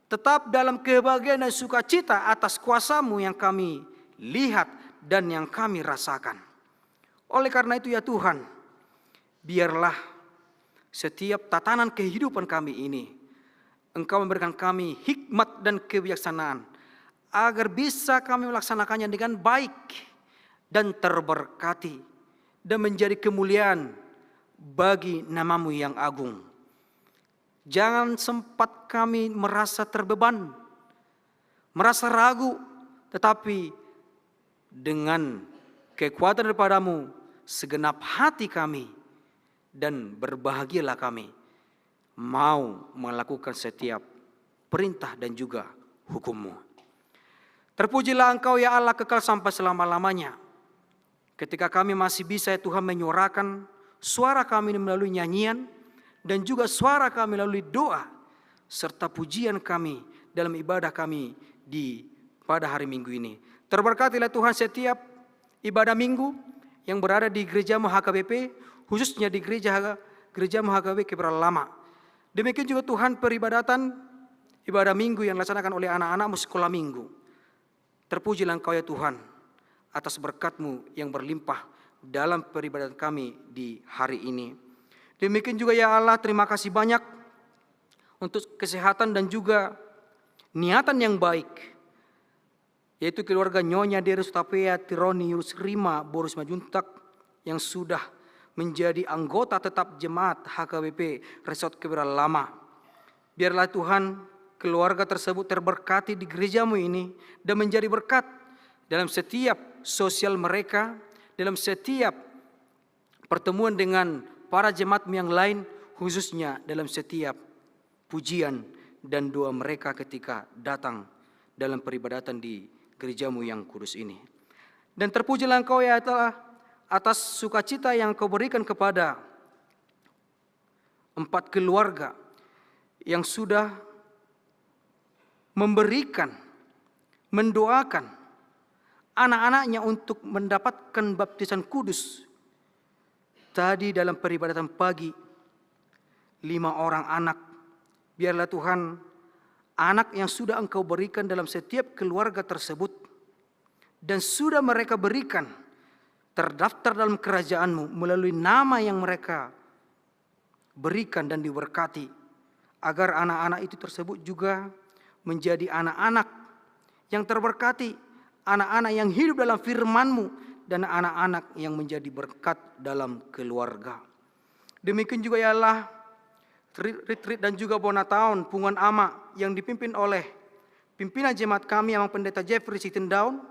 tetap dalam kebahagiaan dan sukacita atas kuasa-Mu yang kami lihat dan yang kami rasakan. Oleh karena itu ya Tuhan, biarlah setiap tatanan kehidupan kami ini, Engkau memberikan kami hikmat dan kebijaksanaan, agar bisa kami melaksanakannya dengan baik dan terberkati, dan menjadi kemuliaan bagi nama-Mu yang agung. Jangan sempat kami merasa terbeban, merasa ragu, tetapi dengan kekuatan daripada-Mu, segenap hati kami, dan berbahagialah kami mau melakukan setiap perintah dan juga hukum-Mu. Terpujilah Engkau ya Allah kekal sampai selama-lamanya. Ketika kami masih bisa ya Tuhan menyuarakan suara kami melalui nyanyian dan juga suara kami melalui doa serta pujian kami dalam ibadah kami pada hari Minggu ini. Terberkatilah Tuhan setiap ibadah Minggu yang berada di gereja HKBP, khususnya di gereja HKBP Kebayoran Lama. Demikian juga Tuhan peribadatan ibadah Minggu yang dilaksanakan oleh anak-anak-Mu sekolah Minggu. Terpujilah Engkau ya Tuhan atas berkat-Mu yang berlimpah dalam peribadatan kami di hari ini. Demikian juga ya Allah, terima kasih banyak untuk kesehatan dan juga niatan yang baik, yaitu keluarga Nyonya Derus Tapea Tironi Yurus Rima Boris Majuntak yang sudah menjadi anggota tetap jemaat HKBP Resort Kebayoran Lama. Biarlah Tuhan keluarga tersebut terberkati di gereja-Mu ini dan menjadi berkat dalam setiap sosial mereka, dalam setiap pertemuan dengan para jemaat-Mu yang lain, khususnya dalam setiap pujian dan doa mereka ketika datang dalam peribadatan di gereja-Mu yang kudus ini. Dan terpujilah Engkau ya Allah atas sukacita yang Kau berikan kepada 4 keluarga yang sudah memberikan, mendoakan anak-anaknya untuk mendapatkan baptisan kudus. Tadi dalam peribadatan pagi, 5 orang anak. Biarlah Tuhan, anak yang sudah Engkau berikan dalam setiap keluarga tersebut dan sudah mereka berikan terdaftar dalam kerajaan-Mu melalui nama yang mereka berikan dan diberkati, agar anak-anak itu tersebut juga menjadi anak-anak yang terberkati, anak-anak yang hidup dalam firman-Mu, dan anak-anak yang menjadi berkat dalam keluarga. Demikian juga ya Allah, retreat dan juga Bonataun Punguan Ama yang dipimpin oleh pimpinan jemaat kami, Amang Pendeta Jeffrey Sittendown,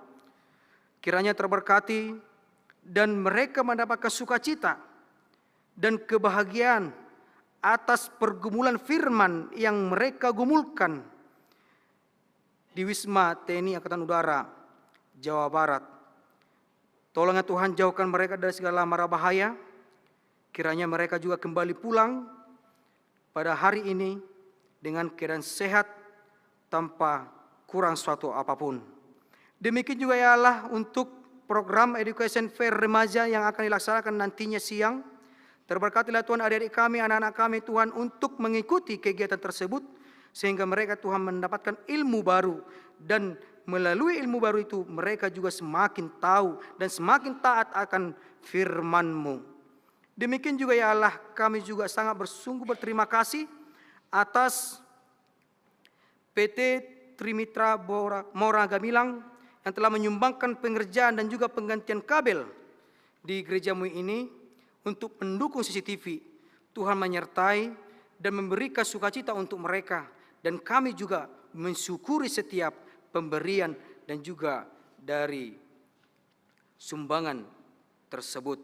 kiranya terberkati dan mereka mendapatkan sukacita dan kebahagiaan atas pergumulan firman yang mereka gumulkan di Wisma TNI Angkatan Udara, Jawa Barat. Tolongnya Tuhan, jauhkan mereka dari segala mara bahaya. Kiranya mereka juga kembali pulang pada hari ini dengan keadaan sehat tanpa kurang suatu apapun. Demikian juga ya Allah untuk program Education Fair Remaja yang akan dilaksanakan nantinya siang. Terberkatilah Tuhan adik-adik kami, anak-anak kami Tuhan untuk mengikuti kegiatan tersebut, sehingga mereka Tuhan mendapatkan ilmu baru, dan melalui ilmu baru itu mereka juga semakin tahu dan semakin taat akan firman-Mu. Demikian juga ya Allah, kami juga sangat bersungguh berterima kasih atas PT Trimitra Mora Gamilang yang telah menyumbangkan pengerjaan dan juga penggantian kabel di gereja-Mu ini untuk mendukung CCTV. Tuhan menyertai dan memberikan sukacita untuk mereka, dan kami juga mensyukuri setiap pemberian dan juga dari sumbangan tersebut.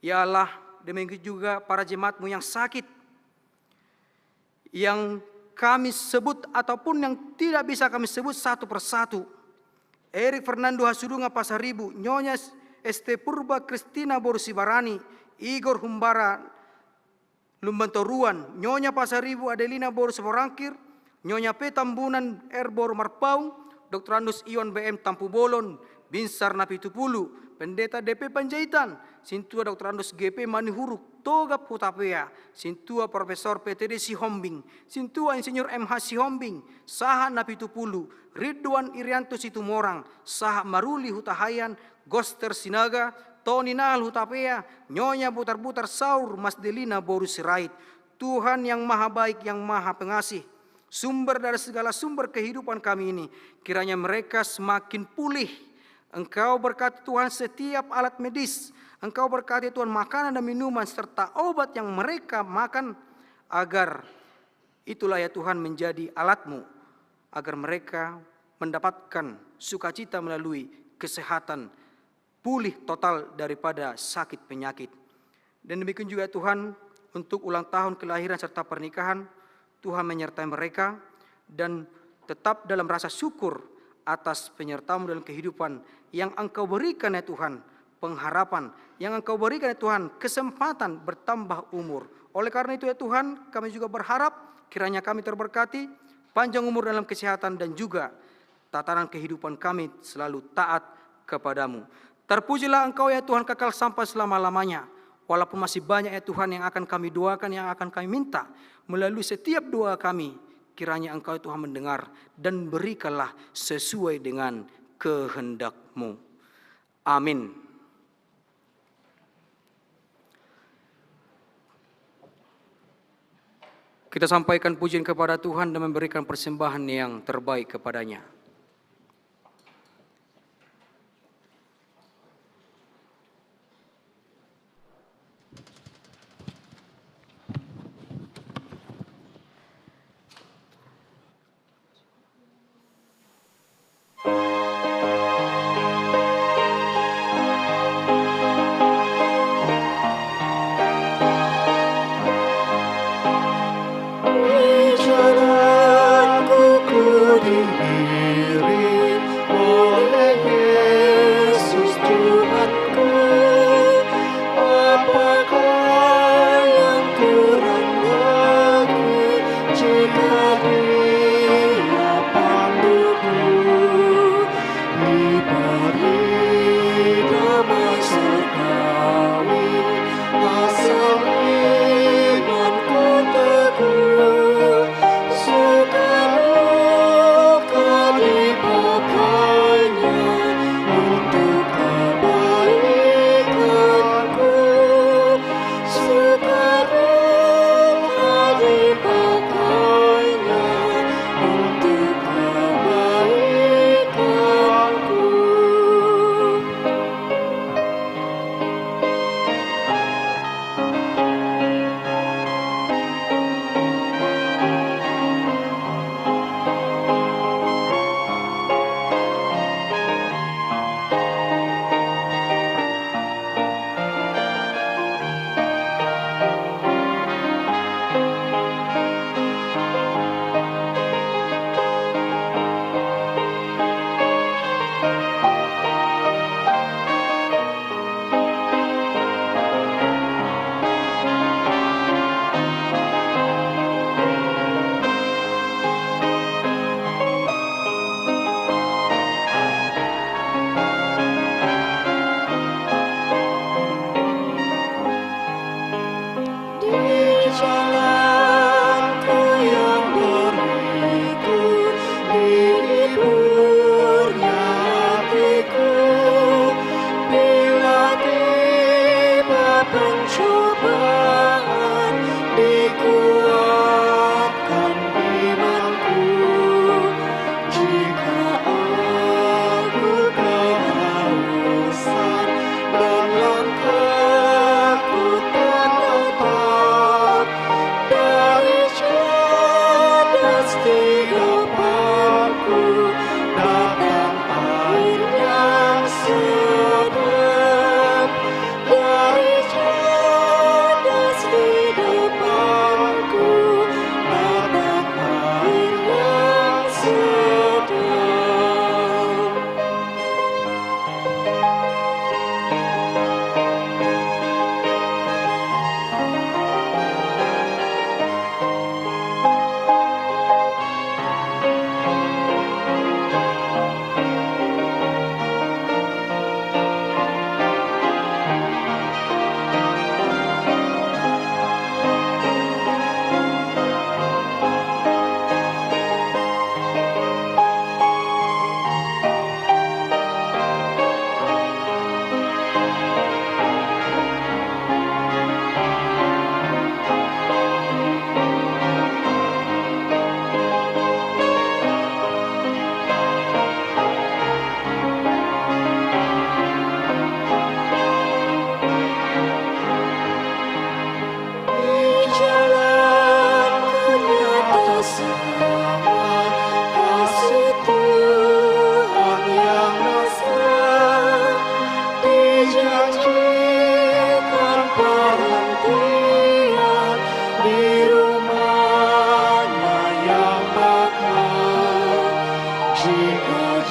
Ya Allah, demikian juga para jemaat-Mu yang sakit, yang kami sebut ataupun yang tidak bisa kami sebut satu persatu. Erik Fernando Hasudunga Pasaribu, Nyonya Este Purba Kristina Borusibarani, Igor Humbara Lumbantoruan, Nyonya Pasaribu Adelina Borusiborangkir, Nyonya P. Tambunan Erbor Marpau, Dr. Andus Iwan BM Tampu Bolon, Binsar Napitupulu, Pendeta DP Panjaitan, Sintua Dr. Andus GP Manihuruk, Togap Hutapea, Sintua Profesor PTD Sihombing, Sintua Insinyur MH Sihombing, Saha Napitupulu, Ridwan Irianto Situmorang, Saha Maruli Hutahayan, Goster Sinaga, Tony Nahal Hutapea, Nyonya Butar-Butar Saur Mas Delina Boru Sirait. Tuhan yang maha baik, yang maha pengasih, sumber dari segala sumber kehidupan kami ini, kiranya mereka semakin pulih. Engkau berkati Tuhan setiap alat medis, Engkau berkati Tuhan makanan dan minuman serta obat yang mereka makan, agar itulah ya Tuhan menjadi alat-Mu, agar mereka mendapatkan sukacita melalui kesehatan, pulih total daripada sakit penyakit. Dan demikian juga Tuhan untuk ulang tahun kelahiran serta pernikahan, Tuhan menyertai mereka dan tetap dalam rasa syukur atas penyertaan dalam kehidupan yang Engkau berikan ya Tuhan, pengharapan yang Engkau berikan ya Tuhan, kesempatan bertambah umur. Oleh karena itu ya Tuhan, kami juga berharap kiranya kami terberkati, panjang umur dalam kesehatan, dan juga tatanan kehidupan kami selalu taat kepadamu. Terpujilah Engkau ya Tuhan kekal sampai selama-lamanya. Walaupun masih banyak ya Tuhan yang akan kami doakan, yang akan kami minta melalui setiap doa kami, kiranya Engkau Tuhan mendengar dan berikanlah sesuai dengan kehendak-Mu. Amin. Kita sampaikan pujian kepada Tuhan dan memberikan persembahan yang terbaik kepadanya. Jalanku ku diri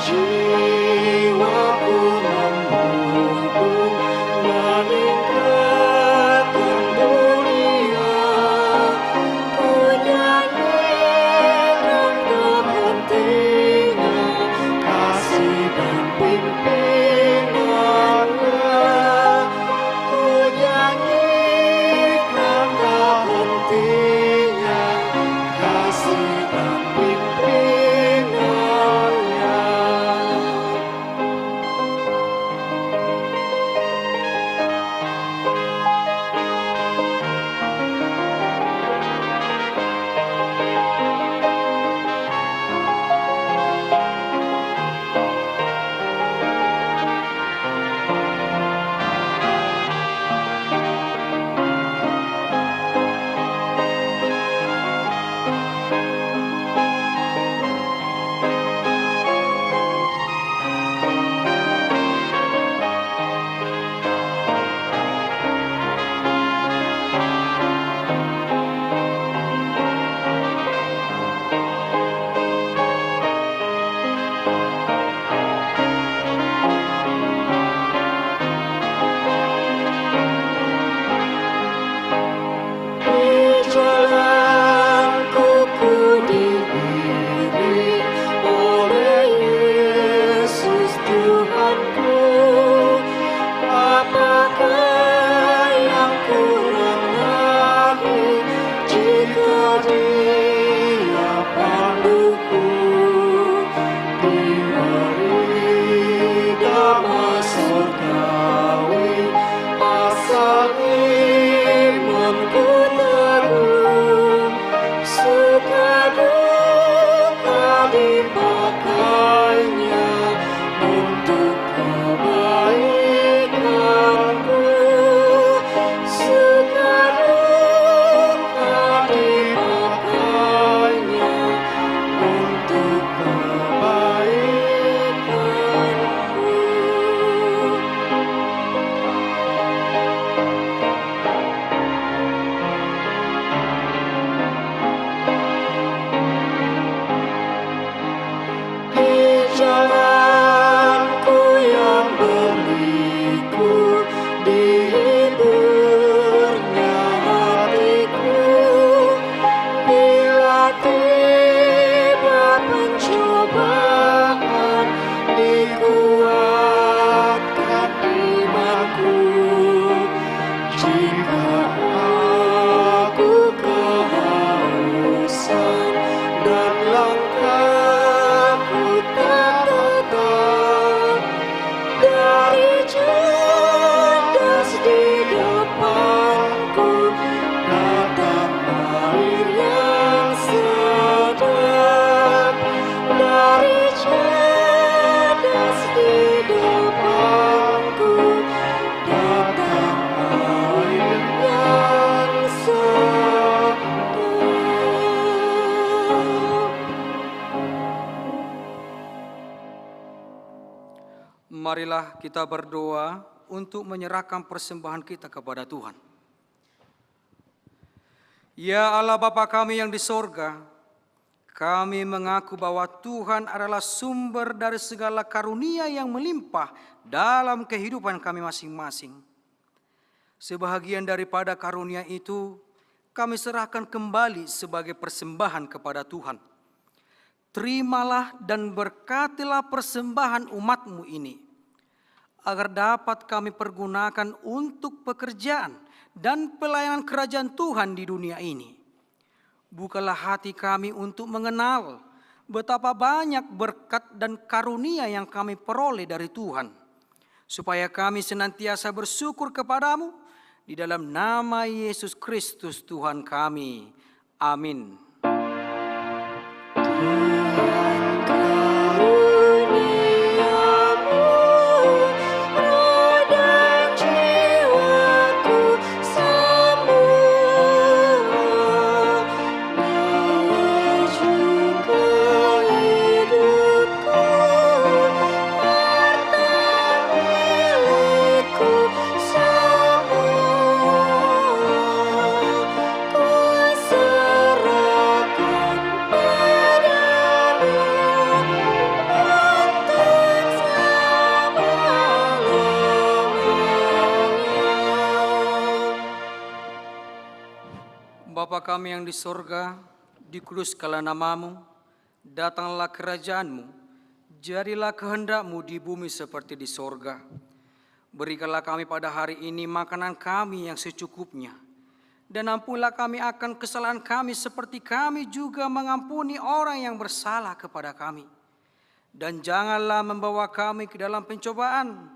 jiwaku membungkuk meninggalkan dunia. Ku nyanyikan kepentingan kasih dan pimpinannya. Ku nyanyikan kepentingan kasih dan pimpinannya. Di jalanku ku diiring oleh Yesus Tuhanku. Apakah yang kurang lagi jika Dia panduku? Diberi damai surgawi, asal imanku teguh. Suka duka dipakainya untuk kebaikanku. Suka duka dipakainya untuk kebaikanku. Di jalanku yang berliku, dihiburnya hatiku. Bila tiba pencobaan, dikuatkan imanku. Jika aku kehausan dan langkahku tak tetap, dari cerdas di depanku datang air yang sedap. Dari cerdas di depanku datang air yang sedap. Marilah kita berdoa untuk menyerahkan persembahan kita kepada Tuhan. Ya Allah Bapa kami yang di sorga, kami mengaku bahwa Tuhan adalah sumber dari segala karunia yang melimpah dalam kehidupan kami masing-masing. Sebahagian daripada karunia itu kami serahkan kembali sebagai persembahan kepada Tuhan. Terimalah dan berkatilah persembahan umat-Mu ini, agar dapat kami pergunakan untuk pekerjaan dan pelayanan kerajaan Tuhan di dunia ini. Bukalah hati kami untuk mengenal betapa banyak berkat dan karunia yang kami peroleh dari Tuhan, supaya kami senantiasa bersyukur kepadamu di dalam nama Yesus Kristus Tuhan kami. Amin. Tuhan karuniamu, roh dan jiwaku semua, nyala juga hidupku, harta milikku semua. Ku serahkan padamu. kami yang di sorga, dikuduskanlah namamu, datanglah kerajaanmu, jadilah kehendakmu di bumi seperti di sorga. Berikanlah kami pada hari ini makanan kami yang secukupnya, dan ampunilah kami akan kesalahan kami seperti kami juga mengampuni orang yang bersalah kepada kami. Dan janganlah membawa kami ke dalam pencobaan,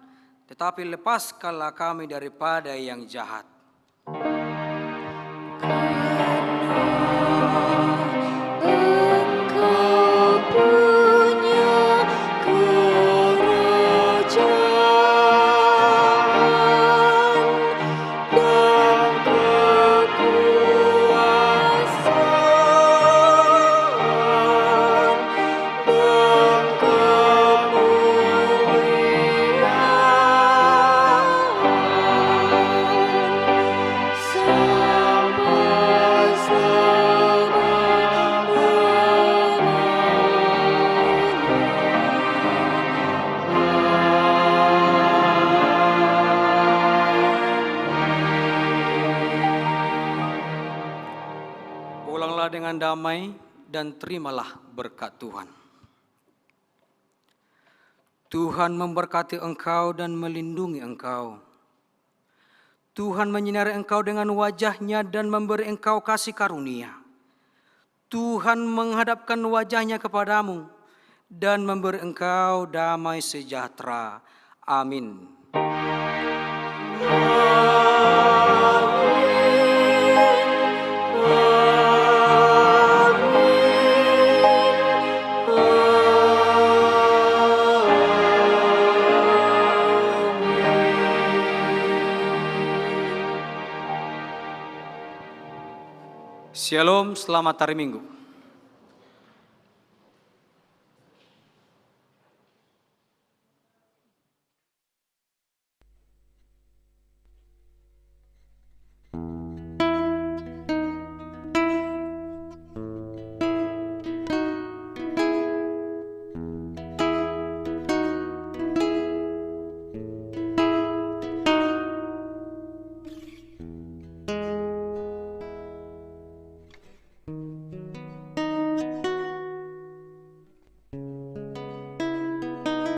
tetapi lepaskanlah kami daripada yang jahat. Engkau punya kerajaan dan kekuasaan dan kemuliaan sampai Pulanglah dengan damai dan terimalah berkat Tuhan. Tuhan memberkati engkau dan melindungi engkau. Tuhan menyinari engkau dengan wajah-Nya dan memberi engkau kasih karunia. Tuhan menghadapkan wajah-Nya kepadamu dan memberi engkau damai sejahtera. Amin. Shalom, selamat hari Minggu.